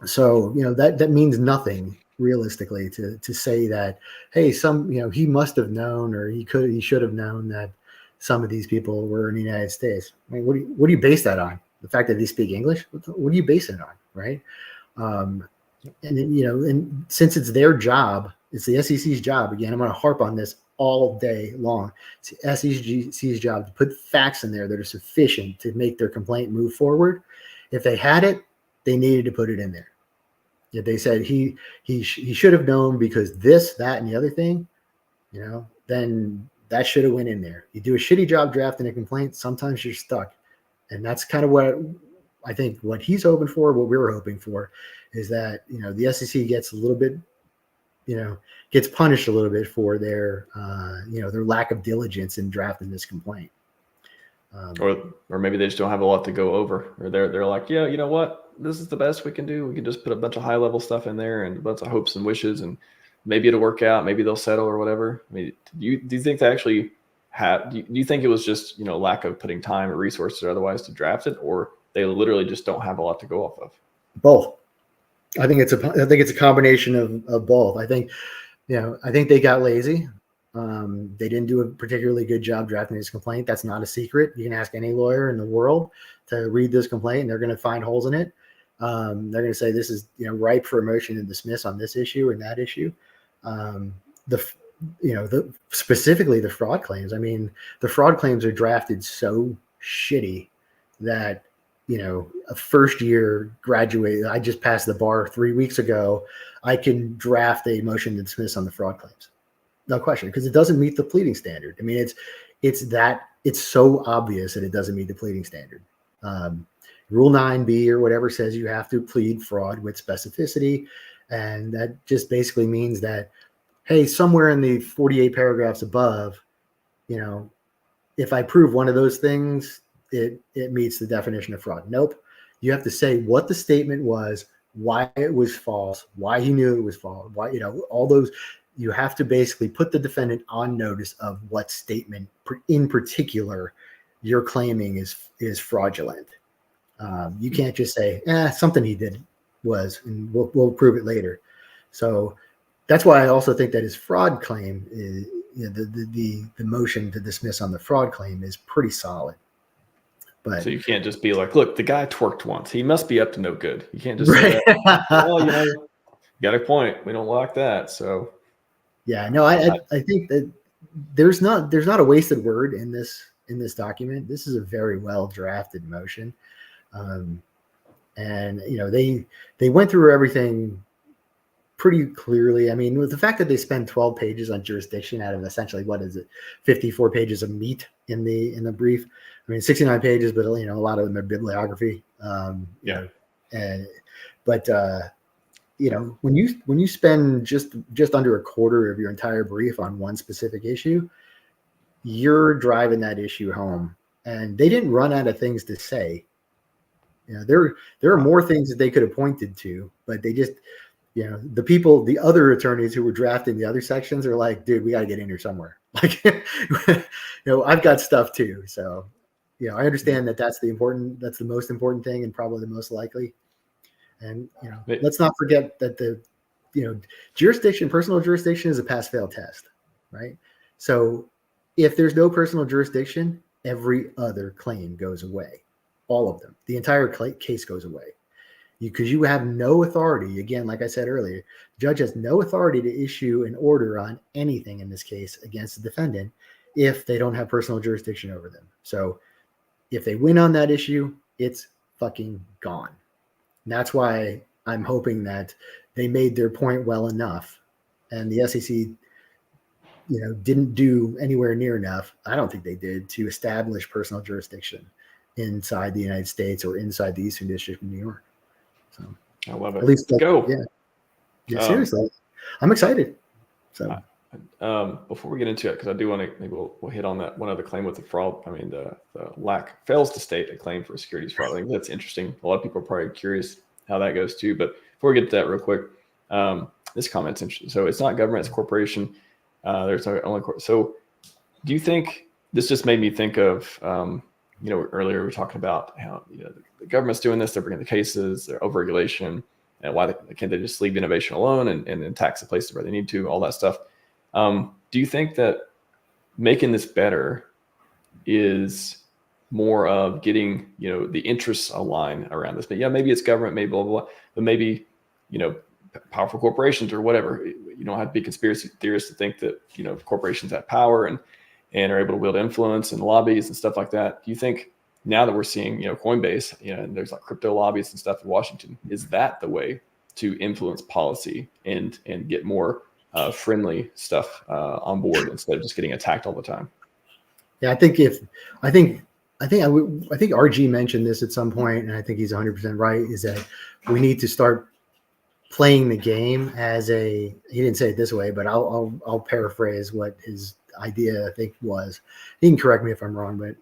So, that means nothing realistically to say that, hey, he must have known, or he should have known that some of these people were in the United States. I mean, what do you base that on? The fact that they speak English? What do you base it on, right? And since it's their job, it's the SEC's job. Again, I'm going to harp on this all day long. It's the SEC's job to put facts in there that are sufficient to make their complaint move forward. If they had it, they needed to put it in there. If they said he should have known because this, that, and the other thing, then that should have went in there. You do a shitty job drafting a complaint, sometimes you're stuck. And that's kind of what I think what he's hoping for, what we're hoping for, is that, the SEC gets a little bit, gets punished a little bit for their lack of diligence in drafting this complaint. Or maybe they just don't have a lot to go over, or they're like, yeah, you know what, this is the best we can do. We can just put a bunch of high level stuff in there and a bunch of hopes and wishes, and maybe it'll work out. Maybe they'll settle or whatever. I mean, do you think they actually do you think it was just, lack of putting time or resources or otherwise to draft it, or they literally just don't have a lot to go off of? Both. I think it's a combination of both. I think they got lazy. They didn't do a particularly good job drafting this complaint. That's not a secret. You can ask any lawyer in the world to read this complaint, and they're going to find holes in it. They're going to say this is ripe for a motion to dismiss on this issue and that issue. Specifically the fraud claims. I mean, the fraud claims are drafted so shitty that a first year graduate, I just passed the bar 3 weeks ago, I can draft a motion to dismiss on the fraud claims. No question, because it doesn't meet the pleading standard. I mean, it's so obvious that it doesn't meet the pleading standard. Rule 9B or whatever says you have to plead fraud with specificity. And that just basically means that, hey, somewhere in the 48 paragraphs above, if I prove one of those things, it meets the definition of fraud. Nope. You have to say what the statement was, why it was false, why he knew it was false, why, all those. You have to basically put the defendant on notice of what statement in particular you're claiming is fraudulent. You can't just say, something he did was, and we'll prove it later. So that's why I also think that his fraud claim is, the motion to dismiss on the fraud claim is pretty solid. But so you can't just be like, look, the guy twerked once. He must be up to no good. You can't just say that. Well, you got a point. We don't like that. So Yeah, no, I think that there's not a wasted word in this document. This is a very well drafted motion, and they went through everything pretty clearly. I mean, with the fact that they spend 12 pages on jurisdiction out of essentially, what is it, 54 pages of meat in the brief. I mean, 69 pages, but a lot of them are bibliography. But when you spend just under a quarter of your entire brief on one specific issue, you're driving that issue home. And they didn't run out of things to say. There are more things that they could have pointed to, but they just, the other attorneys who were drafting the other sections are like, dude, we got to get in here somewhere. Like, I've got stuff too. So, I understand that's the most important thing and probably the most likely. And, let's not forget that personal jurisdiction is a pass-fail test, right? So if there's no personal jurisdiction, every other claim goes away. All of them. The entire case goes away. Because you have no authority, again, like I said earlier, the judge has no authority to issue an order on anything in this case against the defendant if they don't have personal jurisdiction over them. So if they win on that issue, it's fucking gone. And that's why I'm hoping that they made their point well enough and the SEC, didn't do anywhere near enough. I don't think they did to establish personal jurisdiction inside the United States or inside the Eastern District of New York. So I love it. At least go. Yeah. Seriously, I'm excited. So before we get into it, because I do want to, maybe we'll hit on that one other claim with the fraud. I mean, the lack fails to state a claim for securities fraud. I think that's interesting. A lot of people are probably curious how that goes too. But before we get to that, real quick, this comment's interesting. So it's not government, it's corporation. There's only so. Do you think this just made me think of? Earlier we were talking about how the government's doing this, they're bringing the cases, their overregulation, and why can't they just leave innovation alone and tax the places where they need to, all that stuff. Do you think that making this better is more of getting the interests aligned around this? But yeah, maybe it's government, maybe blah blah blah, but maybe powerful corporations or whatever. You don't have to be conspiracy theorists to think that corporations have power and are able to wield influence and lobbies and stuff like that. Do you think now that we're seeing, Coinbase, and there's like crypto lobbies and stuff in Washington, is that the way to influence policy and get more friendly stuff on board instead of just getting attacked all the time? Yeah, I think RG mentioned this at some point, and I think he's 100% right, is that we need to start playing the game as he didn't say it this way, but I'll paraphrase what his idea I think was. He can correct me if I'm wrong, but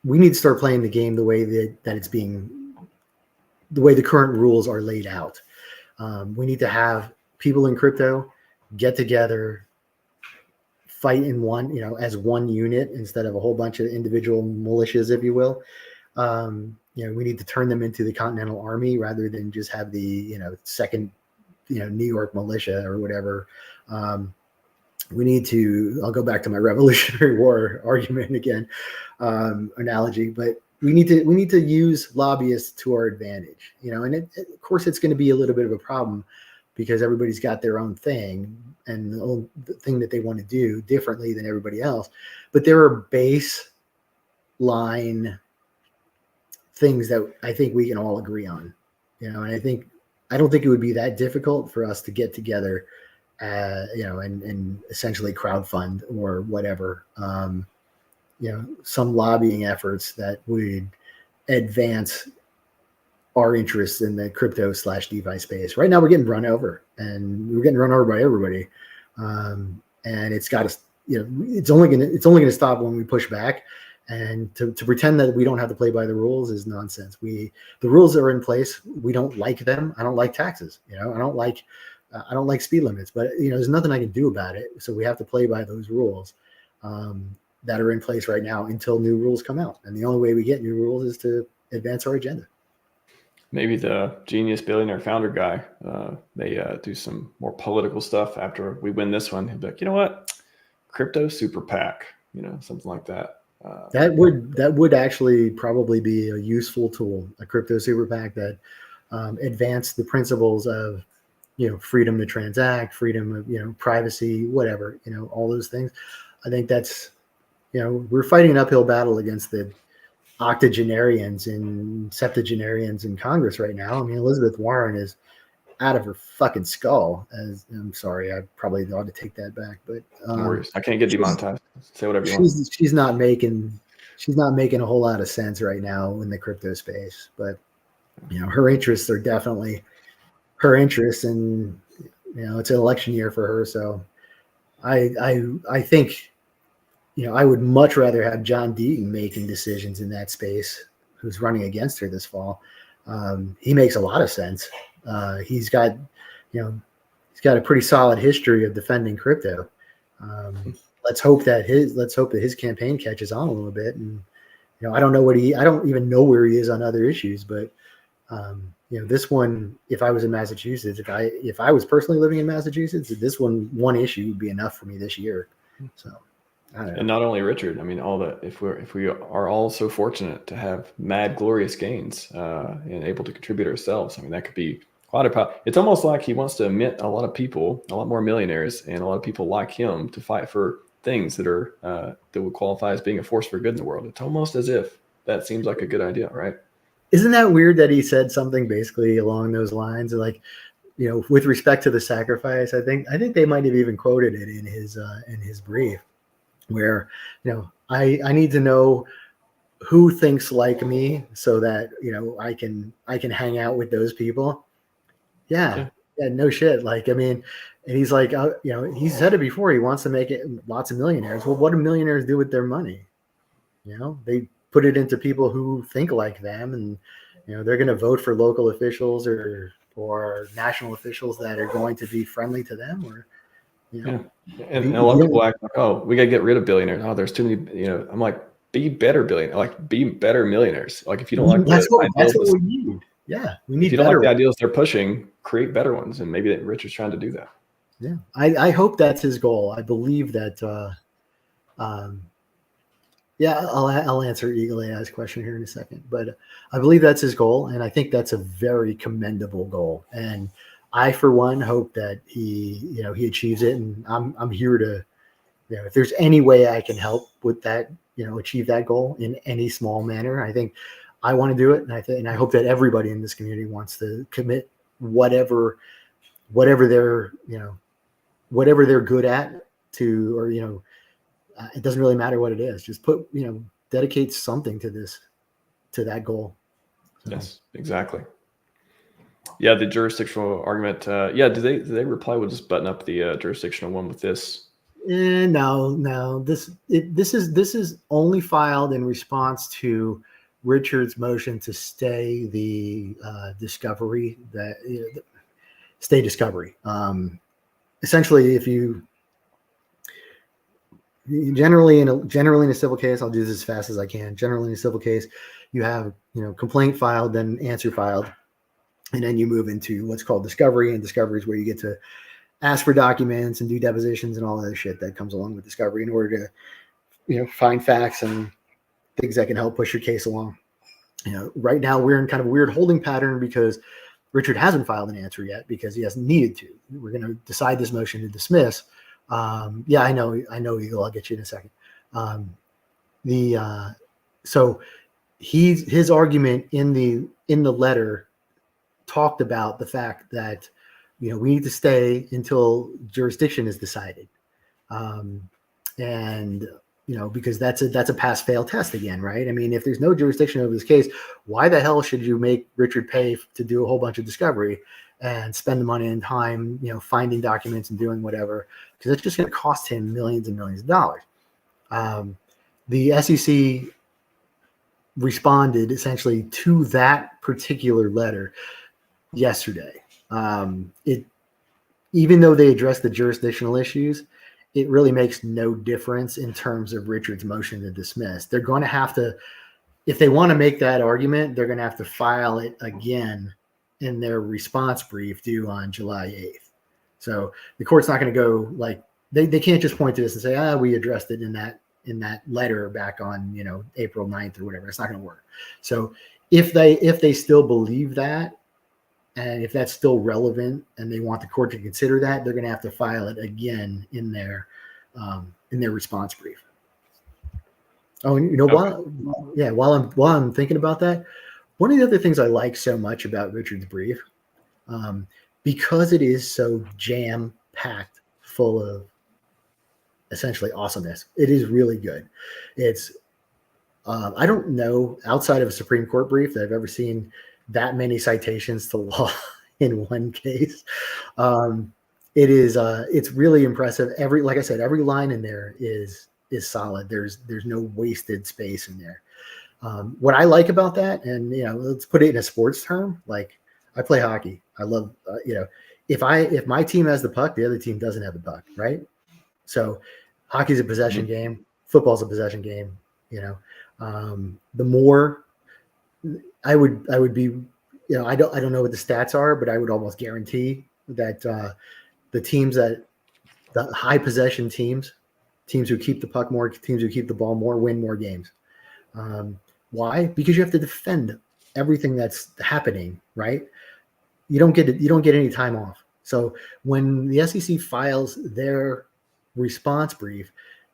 we need to start playing the game the way that it's being, the way the current rules are laid out. We need to have people in crypto get together, fight in one, as one unit instead of a whole bunch of individual militias, if you will. We need to turn them into the Continental Army rather than just have the second New York militia or whatever. We need to, I'll go back to my Revolutionary War argument again, analogy, but we need to use lobbyists to our advantage, and of course it's going to be a little bit of a problem because everybody's got their own thing and the thing that they want to do differently than everybody else. But there are baseline things that I think we can all agree on, and I don't think it would be that difficult for us to get together, and essentially crowdfund or whatever, some lobbying efforts that would advance our interests in the crypto / DeFi space. Right now we're getting run over, and we're getting run over by everybody. And it's got to, it's only going to stop when we push back. And to pretend that we don't have to play by the rules is nonsense. The rules are in place. We don't like them. I don't like taxes. I don't like speed limits, but there's nothing I can do about it. So we have to play by those rules that are in place right now until new rules come out. And the only way we get new rules is to advance our agenda. Maybe the genius billionaire founder guy, they do some more political stuff after we win this one. He'll be like, you know what? Crypto super PAC, something like that. That would actually probably be a useful tool, a crypto super PAC that advanced the principles of freedom to transact, freedom of, privacy, whatever, all those things. I think that's, we're fighting an uphill battle against the octogenarians and septuagenarians in Congress right now. I mean, Elizabeth Warren is out of her fucking skull. I'm sorry, I probably ought to take that back, but No worries. I can't get demonetized. Say whatever you want. she's not making a whole lot of sense right now in the crypto space. But her interests are definitely her interests, and it's an election year for her. So I think I would much rather have John Deaton making decisions in that space, who's running against her this fall. He makes a lot of sense. He's got a pretty solid history of defending crypto. Let's hope that his campaign catches on a little bit. And I don't even know where he is on other issues, but this one, if I was in Massachusetts, if I was personally living in Massachusetts, this one issue would be enough for me this year. So. And not only Richard, I mean, if we are all so fortunate to have mad glorious gains and able to contribute ourselves, I mean, that could be quite a power. It's almost like he wants to admit a lot of people, a lot more millionaires, and a lot of people like him to fight for things that are that would qualify as being a force for good in the world. It's almost as if that seems like a good idea, right? Isn't that weird that he said something basically along those lines, like, with respect to the sacrifice? I think they might have even quoted it in his brief, where I need to know who thinks like me so that I can hang out with those people. Yeah, no shit. Like, I mean, and he's like, he said it before, he wants to make it lots of millionaires. Well, what do millionaires do with their money? They put it into people who think like them, and they're going to vote for local officials or national officials that are going to be friendly to them, or And a lot of people act like, oh, we got to get rid of billionaires. Oh, there's too many. I'm like, be better billionaires. Like, be better millionaires. Like, if you don't like that's what we need. Yeah, we need. If you don't like the ideals they're pushing, create better ones, and maybe Richard's trying to do that. Yeah, I hope that's his goal. I believe that. I'll answer Eagle AI's question here in a second, but I believe that's his goal, and I think that's a very commendable goal. And I, for one, hope that he achieves it. And I'm here to, if there's any way I can help with that, achieve that goal in any small manner, I think I want to do it. And I hope that everybody in this community wants to commit whatever they're good at to, or, it doesn't really matter what it is. Just dedicate something to that goal. So. Yes, exactly. Yeah, the jurisdictional argument. Did they reply? We'll just button up the jurisdictional one with this. No. This is only filed in response to Richard's motion to stay the discovery, stay discovery. Essentially, if you generally in a civil case, I'll do this as fast as I can. Generally, in a civil case, you have complaint filed, then answer filed. And then you move into what's called discovery, and discovery is where you get to ask for documents and do depositions and all that shit that comes along with discovery in order to, find facts and things that can help push your case along. Right now we're in kind of a weird holding pattern because Richard hasn't filed an answer yet because he hasn't needed to. We're going to decide this motion to dismiss. I know, Eagle. I'll get you in a second. So his argument in the letter talked about the fact that we need to stay until jurisdiction is decided, and because that's a pass fail test again, right? I mean, if there's no jurisdiction over this case, why the hell should you make Richard pay to do a whole bunch of discovery and spend the money and time finding documents and doing whatever, because it's just going to cost him millions and millions of dollars. The SEC responded essentially to that particular letter yesterday. Even though they addressed the jurisdictional issues, it really makes no difference in terms of Richard's motion to dismiss. They're going to have to, if they want to make that argument, they're going to have to file it again in their response brief due on July 8th. So the court's not going to go like, they can't just point to this and say, we addressed it in that letter back on, April 9th or whatever. It's not going to work. So if they still believe that, And if that's still relevant and they want the court to consider that, they're going to have to file it again in their response brief. Oh, and while I'm thinking about that, one of the other things I like so much about Richard's brief, because it is so jam-packed full of essentially awesomeness, it is really good. It's I don't know, outside of a Supreme Court brief, that I've ever seen that many citations to law in one case. It's really impressive. Like I said, every line in there is solid. There's no wasted space in there. What I like about that, and let's put it in a sports term, like I play hockey. I love if my team has the puck, the other team doesn't have the puck, right? So hockey's a possession game, football's a possession game. The more I would be, I don't know what the stats are, but I would almost guarantee that the high possession teams who keep the puck more, teams who keep the ball more, win more games. Why? Because you have to defend everything that's happening, right? You don't get any time off. So when the SEC files their response brief,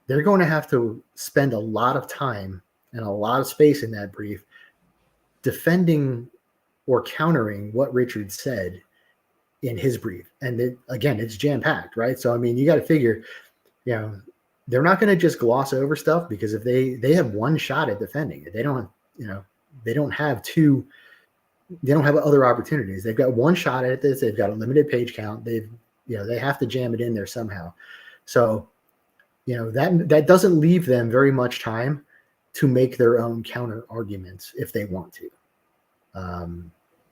they're going to have to spend a lot of time and a lot of space in that brief defending or countering what Richard said in his brief. And it's jam-packed, right? So, I mean, you got to figure, they're not going to just gloss over stuff, because if they have one shot at defending it, they don't have other opportunities. They've got one shot at this. They've got a limited page count. They have to jam it in there somehow. So, that doesn't leave them very much time to make their own counter arguments if they want to.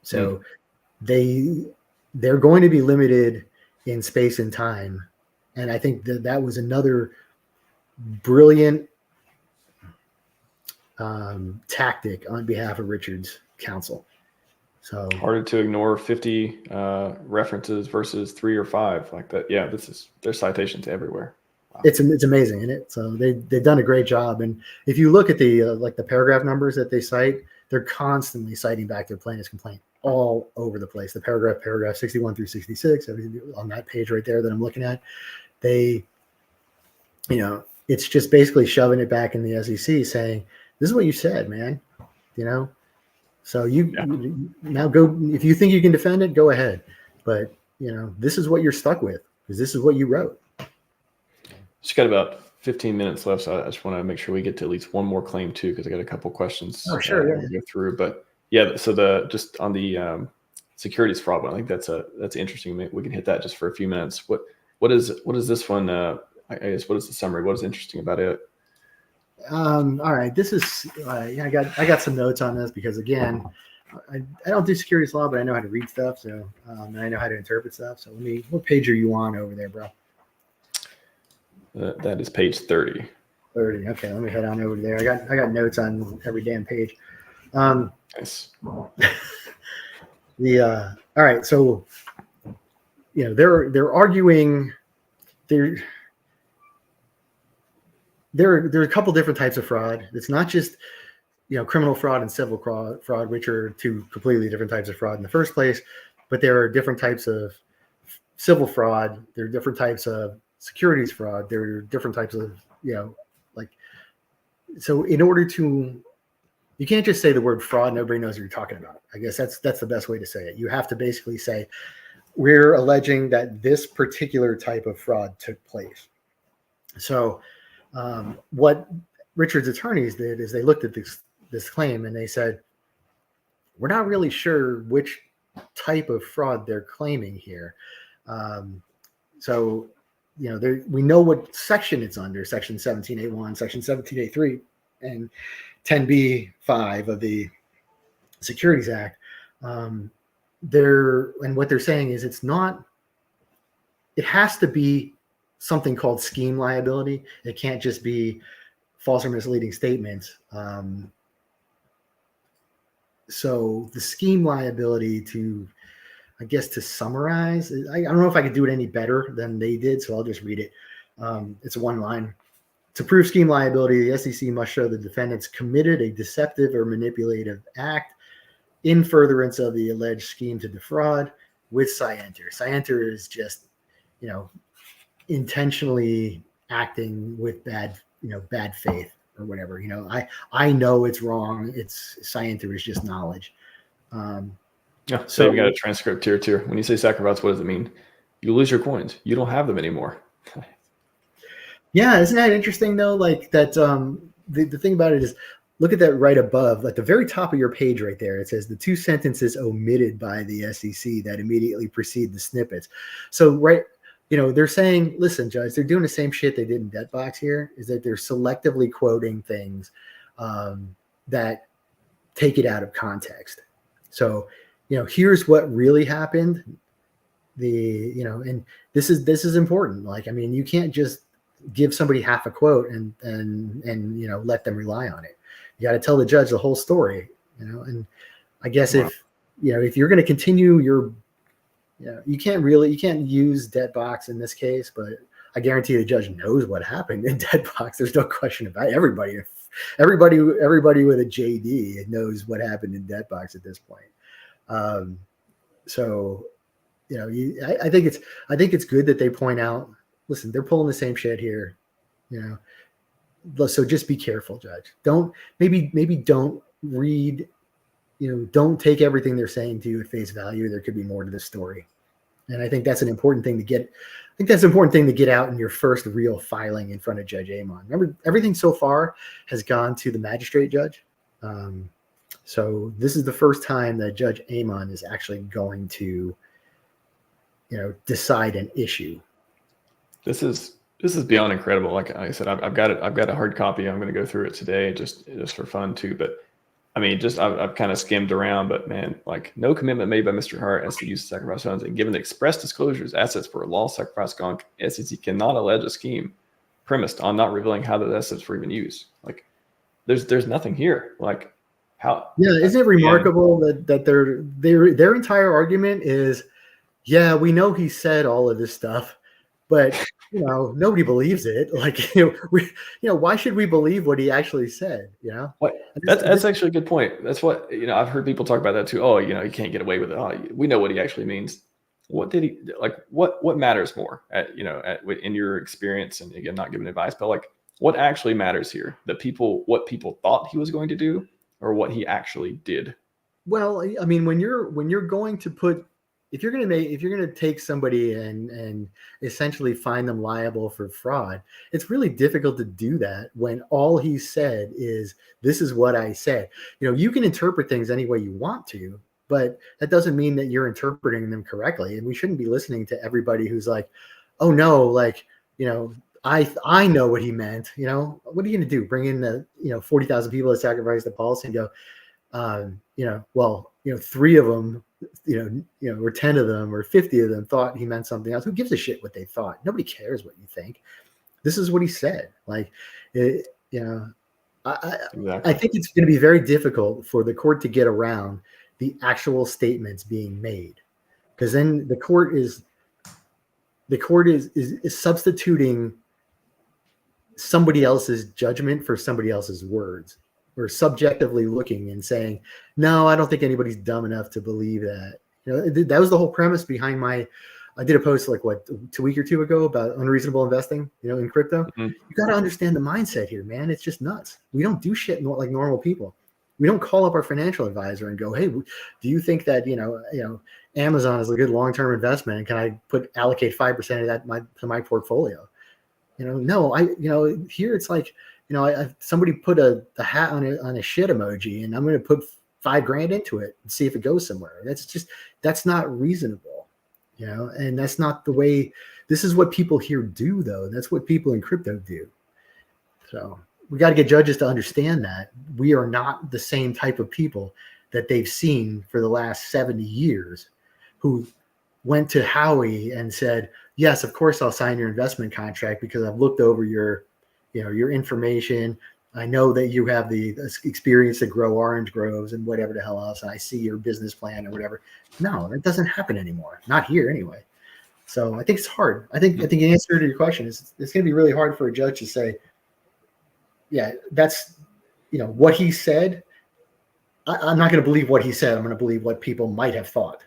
So they're going to be limited in space and time. And I think that was another brilliant tactic on behalf of Richard's counsel. So harder to ignore 50 references versus 3 or 5 like that. Yeah, there's citations everywhere. Wow. It's amazing, isn't it? So they've done a great job. And if you look at the paragraph numbers that they cite, they're constantly citing back their plaintiff's complaint all over the place. The paragraph 61 through 66 on that page right there that I'm looking at, it's just basically shoving it back in the SEC, saying, "This is what you said, man." So now go, if you think you can defend it, go ahead. But this is what you're stuck with, because this is what you wrote. Just got about 15 minutes left, so I just want to make sure we get to at least one more claim too, because I got a couple questions. Oh, sure, to go through. But yeah, so just on the securities fraud one, I think that's interesting. We can hit that just for a few minutes. What is this one? I guess, what is the summary? What is interesting about it? All right, this is I got some notes on this, because again, I don't do securities law, but I know how to read stuff. So and I know how to interpret stuff. So what page are you on over there, bro? That is page 30. 30. Okay, let me head on over there. I got notes on every damn page. Nice. All right, so they're arguing there are a couple different types of fraud. It's not just criminal fraud and civil fraud, which are two completely different types of fraud in the first place, but there are different types of civil fraud. There are different types of securities fraud. There are different types of so in order to, you can't just say the word fraud, nobody knows what you're talking about. I guess that's the best way to say it. You have to basically say, we're alleging that this particular type of fraud took place. So what Richard's attorneys did is they looked at this claim and they said, we're not really sure which type of fraud they're claiming here. So we know what section it's under, section 17A1, section 17A3, and 10B5 of the Securities Act. And what they're saying is it has to be something called scheme liability. It can't just be false or misleading statements. So the scheme liability, to summarize, I don't know if I could do it any better than they did, so I'll just read it. It's one line. To prove scheme liability, the SEC must show the defendants committed a deceptive or manipulative act in furtherance of the alleged scheme to defraud with Scienter. Scienter is just, intentionally acting with bad faith or whatever. I know it's wrong. It's Scienter is just knowledge. Yeah. So we got a transcript here too. When you say sacrifice, what does it mean? You lose your coins. You don't have them anymore. Yeah, isn't that interesting though? Like that. The thing about it is, look at that right above, at the very top of your page right there. It says the 2 sentences omitted by the SEC that immediately precede the snippets. So they're saying, listen, Judge, they're doing the same shit they did in Debtbox here, is that they're selectively quoting things that take it out of context. So, here's what really happened. And this is important. Like, I mean, you can't just give somebody half a quote and let them rely on it. You got to tell the judge the whole story, and I guess if you're going to continue you can't use Debtbox in this case, but I guarantee the judge knows what happened in Debtbox. There's no question about it. Everybody with a JD knows what happened in Debtbox at this point. So, I think it's good that they point out, listen, they're pulling the same shit here, so just be careful, Judge. Don't read, don't take everything they're saying to you at face value. There could be more to the story. And I think that's an important thing to get. Out in your first real filing in front of Judge Amon. Remember, everything so far has gone to the magistrate judge. So this is the first time that Judge Amon is actually going to, decide an issue. This is beyond incredible. Like I said, I've got a hard copy. I'm going to go through it today just for fun too. But I mean, I've kind of skimmed around, but man, like no commitment made by Mr. Hart as to use sacrifice funds, and given the express disclosures, assets for a law sacrifice gone, SEC cannot allege a scheme premised on not revealing how the assets were even used. Like, there's nothing here. Like, how? Yeah, isn't it remarkable that their entire argument is, yeah, we know he said all of this stuff, but nobody believes it. Like, why should we believe what he actually said? What? That's actually a good point. That's what I've heard people talk about that too. Oh, you can't get away with it. Oh, we know what he actually means. What did he like? What matters more? In your experience, and again, not giving advice, but like, what actually matters here? What people thought he was going to do, or what he actually did? Well, I mean, when you're going to put, if you're going to take somebody and essentially find them liable for fraud, it's really difficult to do that when all he said is, this is what I said. You can interpret things any way you want to, but that doesn't mean that you're interpreting them correctly. And we shouldn't be listening to everybody who's like, oh no, like, I know what he meant. What are you going to do? Bring in the 40,000 people that sacrificed the Pulse and go, 3 of them, or 10 of them, or 50 of them thought he meant something else. Who gives a shit what they thought? Nobody cares what you think. This is what he said. Like, exactly. I think it's going to be very difficult for the court to get around the actual statements being made, because then the court is substituting somebody else's judgment for somebody else's words, or subjectively looking and saying, no, I don't think anybody's dumb enough to believe that. That was the whole premise behind I did a post like 2 weeks or 2 ago about unreasonable investing, in crypto. Mm-hmm. You got to understand the mindset here, man. It's just nuts. We don't do shit like normal people. We don't call up our financial advisor and go, hey, do you think that, Amazon is a good long-term investment? And can I allocate 5% of that to my portfolio? No, here it's like, somebody put a hat on a shit emoji, and I'm going to put $5,000 into it and see if it goes somewhere. That's not reasonable, and that's not the way. This is what people here do, though. That's what people in crypto do. So we got to get judges to understand that we are not the same type of people that they've seen for the last 70 years, who went to Howie and said, yes, of course I'll sign your investment contract because I've looked over your information. I know that you have the experience to grow orange groves and whatever the hell else. And I see your business plan or whatever. No, that doesn't happen anymore. Not here anyway. So I think it's hard. I think the answer to your question is it's going to be really hard for a judge to say, yeah, that's, what he said. I'm not going to believe what he said. I'm going to believe what people might have thought.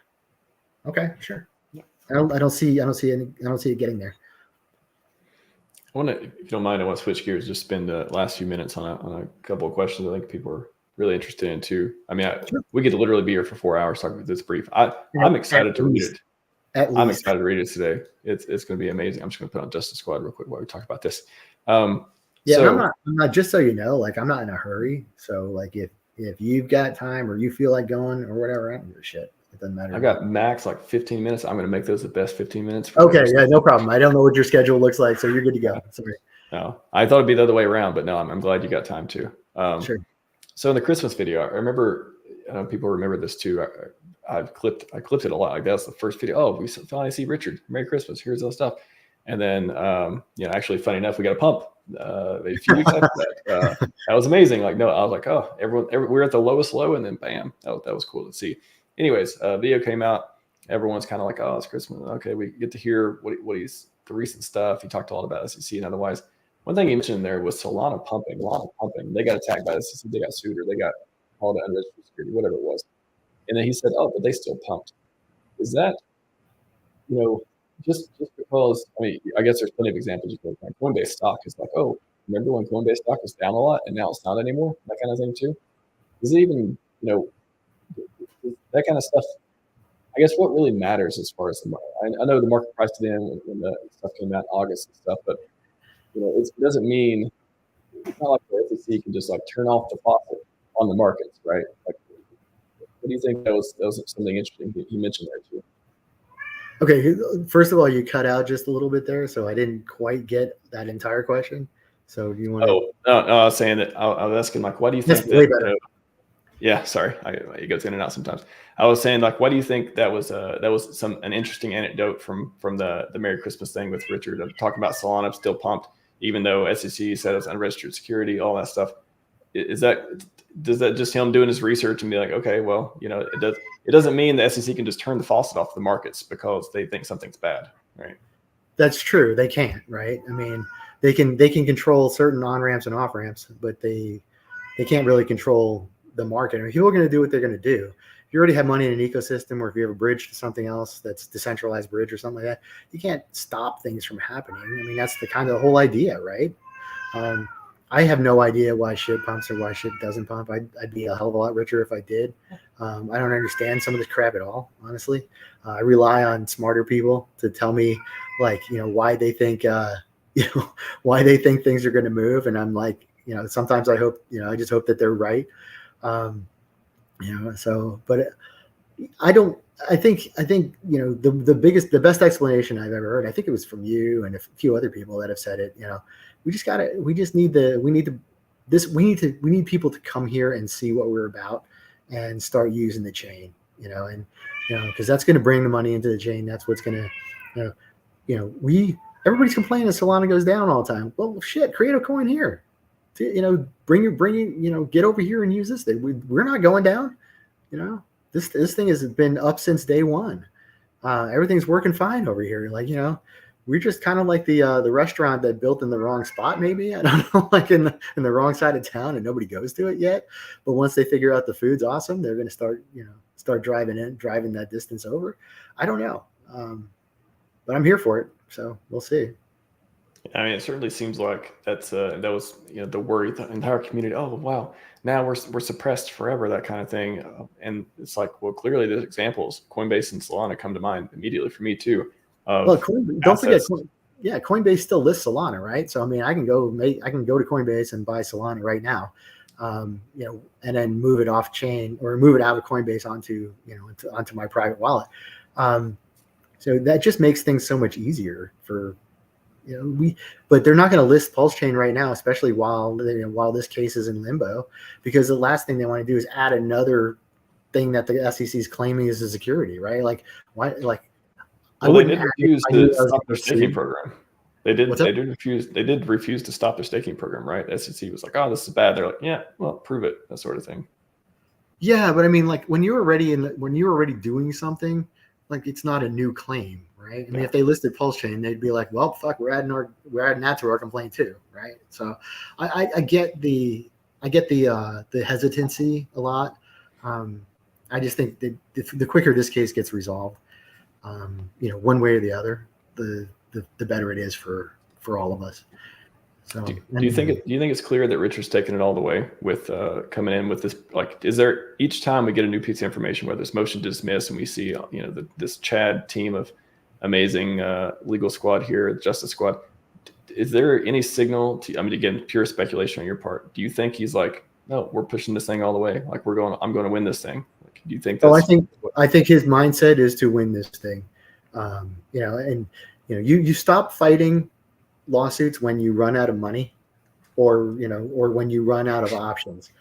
Okay, sure. I don't see it getting there. I want to, if you don't mind, I want to switch gears. Just spend the last few minutes on a couple of questions I think people are really interested in too. I mean, Sure. we could literally be here for 4 hours talking about this brief. I'm excited to read it. I'm excited to read it today. It's going to be amazing. I'm just going to put on Justice Squad real quick while we talk about this. Yeah, so, I'm not. Just so you know, like I'm not in a hurry. So like if you've got time or you feel like going or whatever, I don't give a shit. It doesn't matter. I got max like 15 minutes. I'm going to make those the best 15 minutes. Okay, yeah, no problem. I don't know what your schedule looks like, so you're good to go. Sorry. No, I thought it'd be the other way around, but no, I'm glad you got time too. Sure. So in the Christmas video, I remember, people remember this too. I clipped it a lot. Like that's the first video. Oh, we finally see Richard. Merry Christmas. Here's all the stuff. And then, actually, funny enough, we got a pump a few weeks after that. That was amazing. Like, no, I was like, oh, we're at the lowest low, and then bam, that was cool to see. Anyways, video came out. Everyone's kind of like, oh, it's Christmas. Okay, we get to hear what he's the recent stuff. He talked a lot about SEC and otherwise. One thing he mentioned there was Solana pumping. They got attacked by the SEC. They got sued, or they got all the unregistered security, whatever it was. And then he said, oh, but they still pumped. Is that, just because, I mean, I guess there's plenty of examples. Like Coinbase stock is like, oh, remember when Coinbase stock was down a lot and now it's not anymore? That kind of thing too. Is it even, that kind of stuff? I guess what really matters as far as the market. I know the market priced it in when the stuff came out in August and stuff, but it doesn't mean, it's not like the SEC can just like turn off the faucet on the markets, right? Like, what do you think? That was something interesting you mentioned there too. Okay, first of all, you cut out just a little bit there, so I didn't quite get that entire question. So do you want to? Oh, no, I was saying that I was asking, like, why do you think that? Way better. Yeah, sorry, it goes in and out sometimes. I was saying, like, why do you think that was an interesting anecdote from the Merry Christmas thing with Richard of talking about Solana still pumped, even though SEC said it's unregistered security, all that stuff. Does that just him doing his research and be like, okay, well, it doesn't mean the SEC can just turn the faucet off the markets because they think something's bad, right? That's true. They can't, right? I mean, they can control certain on ramps and off ramps, but they can't really control the market. I mean, people are going to do what they're going to do. If you already have money in an ecosystem, or if you have a bridge to something else that's decentralized bridge or something like that, you can't stop things from happening. I mean, that's the kind of the whole idea, right? I have no idea why shit pumps or why shit doesn't pump. I'd be a hell of a lot richer if I did. I don't understand some of this crap at all, honestly. I rely on smarter people to tell me, like, why they think, why they think things are going to move. And I'm like, sometimes I hope, I just hope that they're right. So, but I think the best explanation I've ever heard, I think it was from you and a few other people that have said it, we need people to come here and see what we're about and start using the chain, because that's going to bring the money into the chain. That's what's going to, everybody's complaining that Solana goes down all the time. Well, shit, create a coin here. Get over here and use this thing. We're not going down. This thing has been up since day one. Everything's working fine over here. Like, we're just kind of like the restaurant that built in the wrong spot, maybe. I don't know, like in the wrong side of town, and nobody goes to it yet. But once they figure out the food's awesome, they're going to start driving that distance over. I don't know, but I'm here for it. So we'll see. I mean, it certainly seems like that was the worry, the entire community. Oh wow, now we're suppressed forever, that kind of thing. And it's like, well, clearly there's examples. Coinbase and Solana come to mind immediately for me too. Well, don't forget, Coinbase still lists Solana, right? So I mean, I can go to Coinbase and buy Solana right now, and then move it off chain or move it out of Coinbase onto my private wallet. So that just makes things so much easier for. But they're not going to list PulseChain right now, especially while this case is in limbo, because the last thing they want to do is add another thing that the SEC is claiming is a security, right? Like, why? Like, well, they did refuse to stop their staking program. They did refuse to stop their staking program, right? The SEC was like, "Oh, this is bad." They're like, "Yeah, well, prove it," that sort of thing. Yeah, but I mean, like when you're already doing something, like it's not a new claim. Right. I mean, if they listed PulseChain, they'd be like, well, fuck, we're adding that to our complaint too. Right. So I get the hesitancy a lot. I just think that the quicker this case gets resolved, one way or the other, the better it is for all of us. So, do you think it's clear that Richard's taking it all the way with coming in with this? Like, is there each time we get a new piece of information, whether it's motion to dismiss, and we see this Chad team of amazing legal squad here, justice squad, is there any signal to? I mean, again, pure speculation on your part. Do you think he's like, no, we're pushing this thing all the way. Like I'm going to win this thing. Like, do you think? I think his mindset is to win this thing. You stop fighting lawsuits when you run out of money, or when you run out of options.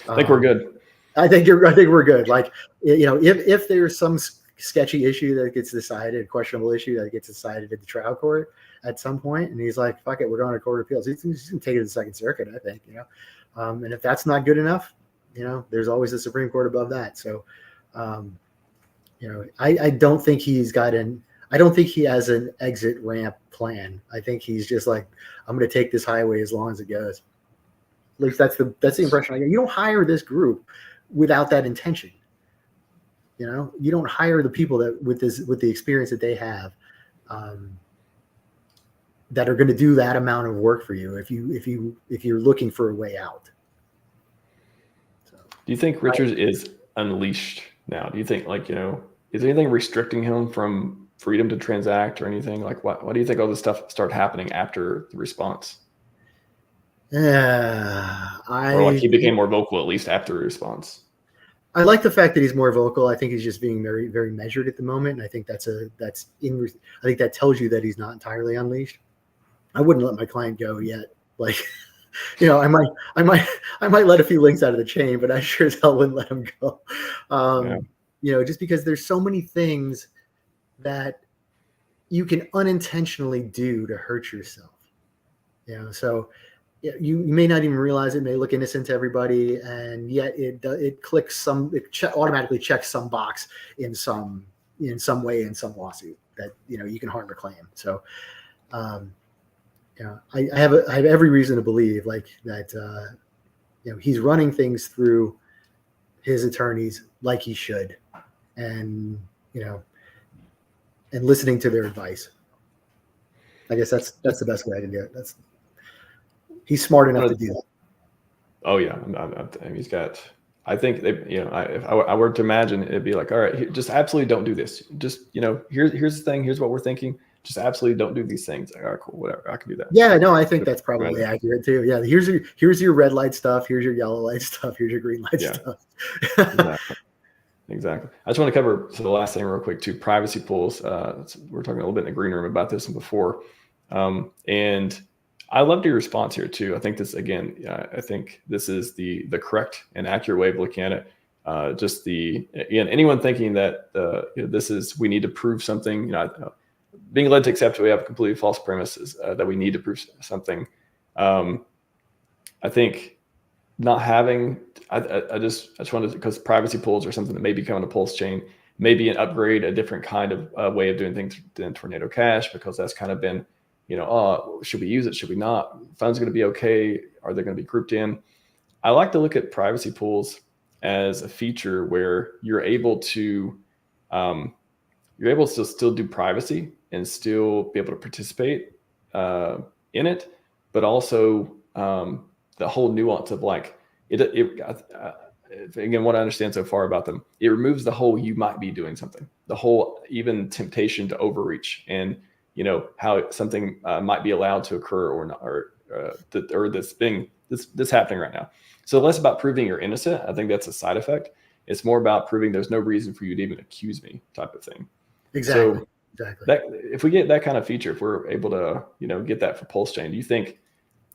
I think we're good. I think we're good. Like, if there's some sketchy issue that gets decided, questionable issue that gets decided at the trial court at some point, and he's like, fuck it, we're going to court of appeals. He's going to take it to the Second Circuit, I think, and if that's not good enough, there's always the Supreme Court above that. So, I don't think I don't think he has an exit ramp plan. I think he's just like, I'm going to take this highway as long as it goes. At least that's the impression I get. You don't hire this group without that intention. You don't hire the people that with the experience that they have, that are going to do that amount of work for you if you're looking for a way out. So, do you think Richard is unleashed now? Do you think, like, is there anything restricting him from freedom to transact or anything? Like, why do you think all this stuff started happening after the response? Or like he became more vocal, at least after the response. I like the fact that he's more vocal. I think he's just being very, very measured at the moment. And I think I think that tells you that he's not entirely unleashed. I wouldn't let my client go yet. Like, I might let a few links out of the chain, but I sure as hell wouldn't let him go. Just because there's so many things that you can unintentionally do to hurt yourself. So you may not even realize it may look innocent to everybody, and yet it automatically checks some box in some way in some lawsuit that you can harm or claim. So I have every reason to believe that he's running things through his attorneys like he should, and and listening to their advice. I guess that's the best way to do it. He's smart enough to do that. Oh yeah, he's got. I think if I were to imagine, it'd be like, all right, just absolutely don't do this. Just here's the thing. Here's what we're thinking. Just absolutely don't do these things. Like, all right, cool, whatever. I can do that. Yeah, no, I think that's probably accurate too. Yeah, here's your red light stuff. Here's your yellow light stuff. Here's your green light stuff. Exactly. I just want to cover the last thing real quick too. Privacy pools. We're talking a little bit in the green room about this and before, and I loved your response here too. I think this I think this is the correct and accurate way of looking at it. Anyone thinking that this is we need to prove something. Being led to accept we have completely false premises that we need to prove something. I think not having. I just wanted to, because privacy pools are something that may be coming to PulseChain, maybe an upgrade, a different kind of way of doing things than Tornado Cash, because that's kind of been, should we use it? Should we not? Funds going to be okay? Are they going to be grouped in? I like to look at privacy pools as a feature where you're able to still do privacy and still be able to participate in it, but also the whole nuance of like again, what I understand so far about them, it removes the whole you might be doing something, the whole even temptation to overreach, and how something might be allowed to occur or not, or this happening right now. So less about proving you're innocent. I think that's a side effect. It's more about proving there's no reason for you to even accuse me, type of thing. Exactly. So if we get that kind of feature, if we're able to get that for PulseChain, do you think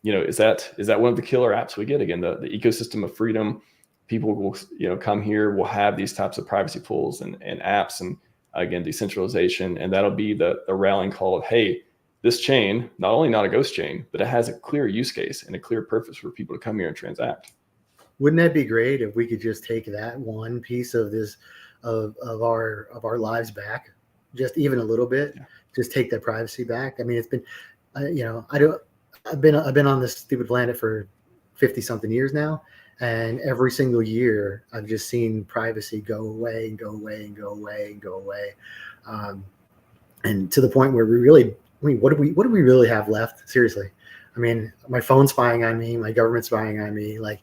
is that one of the killer apps we get? Again, the ecosystem of freedom. People will come here, we'll have these types of privacy pools and apps, and again, decentralization, and that'll be the rallying call of, hey, this chain, not only not a ghost chain, but it has a clear use case and a clear purpose for people to come here and transact. Wouldn't that be great if we could just take that one piece of this of our lives back, just even a little bit, just take that privacy back? I mean, it's been, I've been on this stupid planet for 50 something years now. And every single year I've just seen privacy go away and go away and go away and go away. And to the point where what do we really have left? Seriously. I mean, my phone's spying on me, my government's spying on me. Like,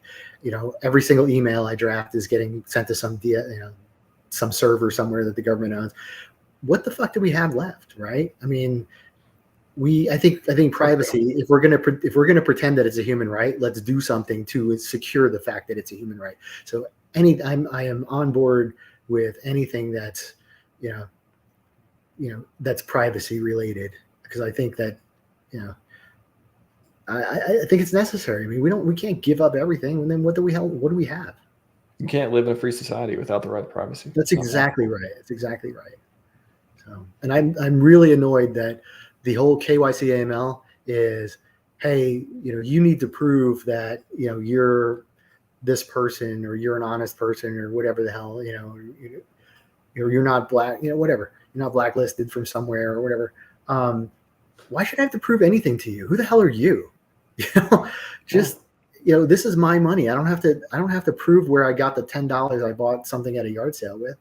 every single email I draft is getting sent to some server somewhere that the government owns. What the fuck do we have left, right? I mean, I think privacy. If we're gonna pretend that it's a human right, let's do something to secure the fact that it's a human right. So I am on board with anything that's that's privacy related, because I think that I think it's necessary. I mean, we can't give up everything, and then what do we have? You can't live in a free society without the right to privacy. That's exactly right. That's exactly right. So, and I'm really annoyed that the whole KYC AML is, hey, you need to prove that you're this person, or you're an honest person, or whatever the hell, you're not black, whatever, you're not blacklisted from somewhere or whatever. Why should I have to prove anything to you? Who the hell are you? Just this is my money. I don't have to prove where I got the $10 I bought something at a yard sale with.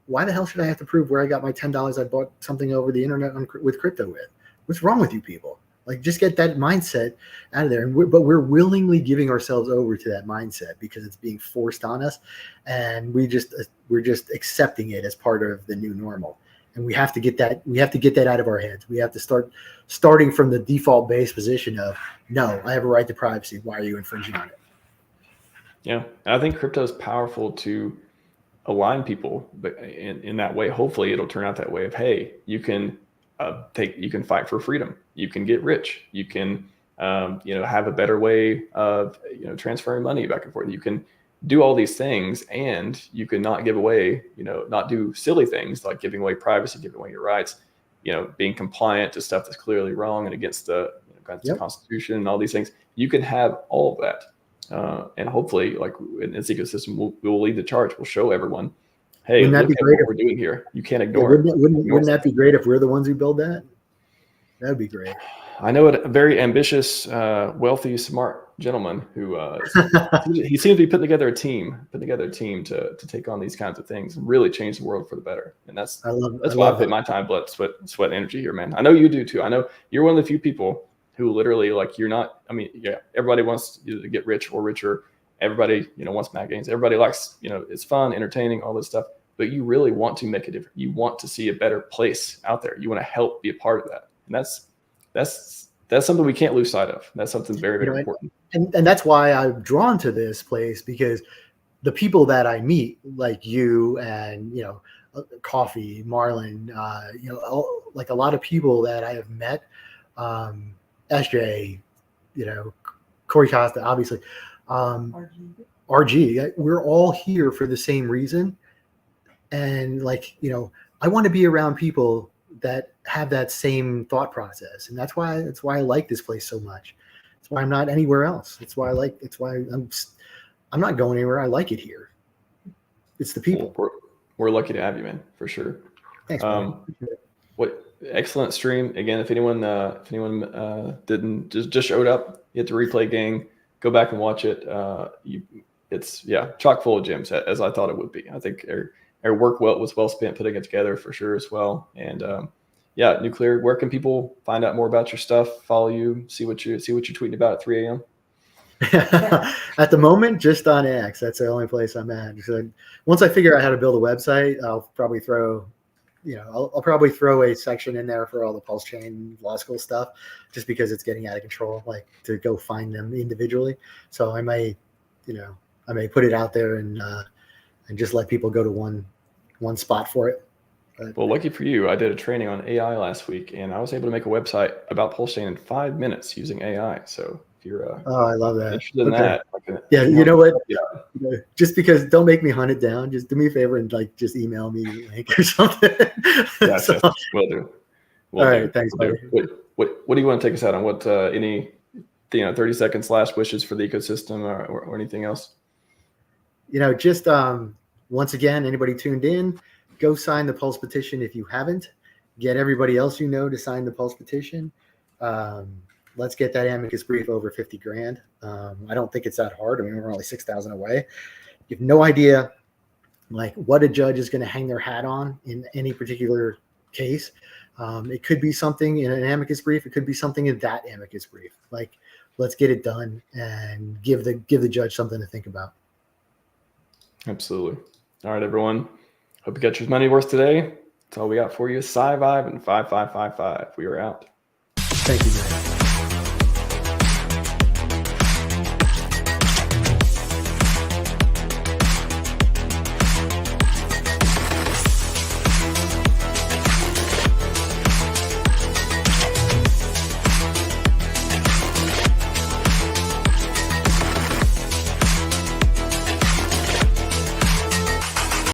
Why the hell should I have to prove where I got my $10 I bought something over the internet with crypto with? What's wrong with you people? Like, just get that mindset out of there. But we're willingly giving ourselves over to that mindset because it's being forced on us, and we're just accepting it as part of the new normal. And we have to get that. We have to get that out of our heads. We have to starting from the default base position of, no, I have a right to privacy. Why are you infringing on it? Yeah, I think crypto is powerful to align people, but in that way, hopefully it'll turn out that way of, hey, you can fight for freedom, you can get rich, you can have a better way of transferring money back and forth, you can do all these things, and you can not give away, not do silly things like giving away privacy, giving away your rights, being compliant to stuff that's clearly wrong and against the Constitution and all these things. You can have all of that. And hopefully, like in this ecosystem, we'll lead the charge. We'll show everyone, hey, look at what we're doing here. You can't ignore it. Wouldn't that be great if we're the ones who build that? That would be great. I know a very ambitious, wealthy, smart gentleman who he seems to be putting together a team to take on these kinds of things and really change the world for the better. And that's why I put my time, blood, sweat, and energy here, man. I know you do too. I know you're one of the few people who literally, like, you're not, I mean, yeah, everybody wants you to get rich or richer. Everybody, wants mad gains. Everybody likes, it's fun, entertaining, all this stuff, but you really want to make a difference. You want to see a better place out there. You want to help be a part of that. And that's something we can't lose sight of. That's something very, very important. And that's why I'm drawn to this place, because the people that I meet, like you and, Coffee, Marlon, like a lot of people that I have met, SJ, Corey Costa, obviously, RG, we're all here for the same reason. And I want to be around people that have that same thought process. And that's why I like this place so much. That's why I'm not anywhere else. It's why I'm not going anywhere. I like it here. It's the people. We're lucky to have you, man, for sure. Thanks, what excellent stream again. If anyone didn't just showed up, you hit the replay gang, go back and watch it. It's chock full of gems, as I thought it would be. I think our work was well spent putting it together for sure as well. And Nuclear, where can people find out more about your stuff, follow you, see what you're tweeting about at 3 a.m.? At the moment, just on X. That's the only place I'm at. So once I figure out how to build a website, I'll probably throw a section in there for all the PulseChain law school stuff, just because it's getting out of control, like to go find them individually. So I may put it out there and just let people go to one spot for it. But, well, lucky for you, I did a training on AI last week, and I was able to make a website about PulseChain in 5 minutes using AI. So if you're I love that. interested in that, you know what? Yeah. Just because, don't make me hunt it down. Just do me a favor and just email me a link or something. Yes, will do. All right, thanks, buddy. What do you want to take us out on? What any 30 seconds last wishes for the ecosystem or anything else? Just once again, anybody tuned in, go sign the Pulse petition if you haven't. Get everybody else to sign the Pulse petition. let's get that amicus brief over 50 grand. I don't think it's that hard. I mean, we're only 6,000 away. You have no idea like what a judge is going to hang their hat on in any particular case. It could be something in an amicus brief. It could be something in that amicus brief. Like, let's get it done and give the judge something to think about. Absolutely. All right, everyone. Hope you got your money worth today. That's all we got for you. Scivive and 5555. We are out. Thank you, man.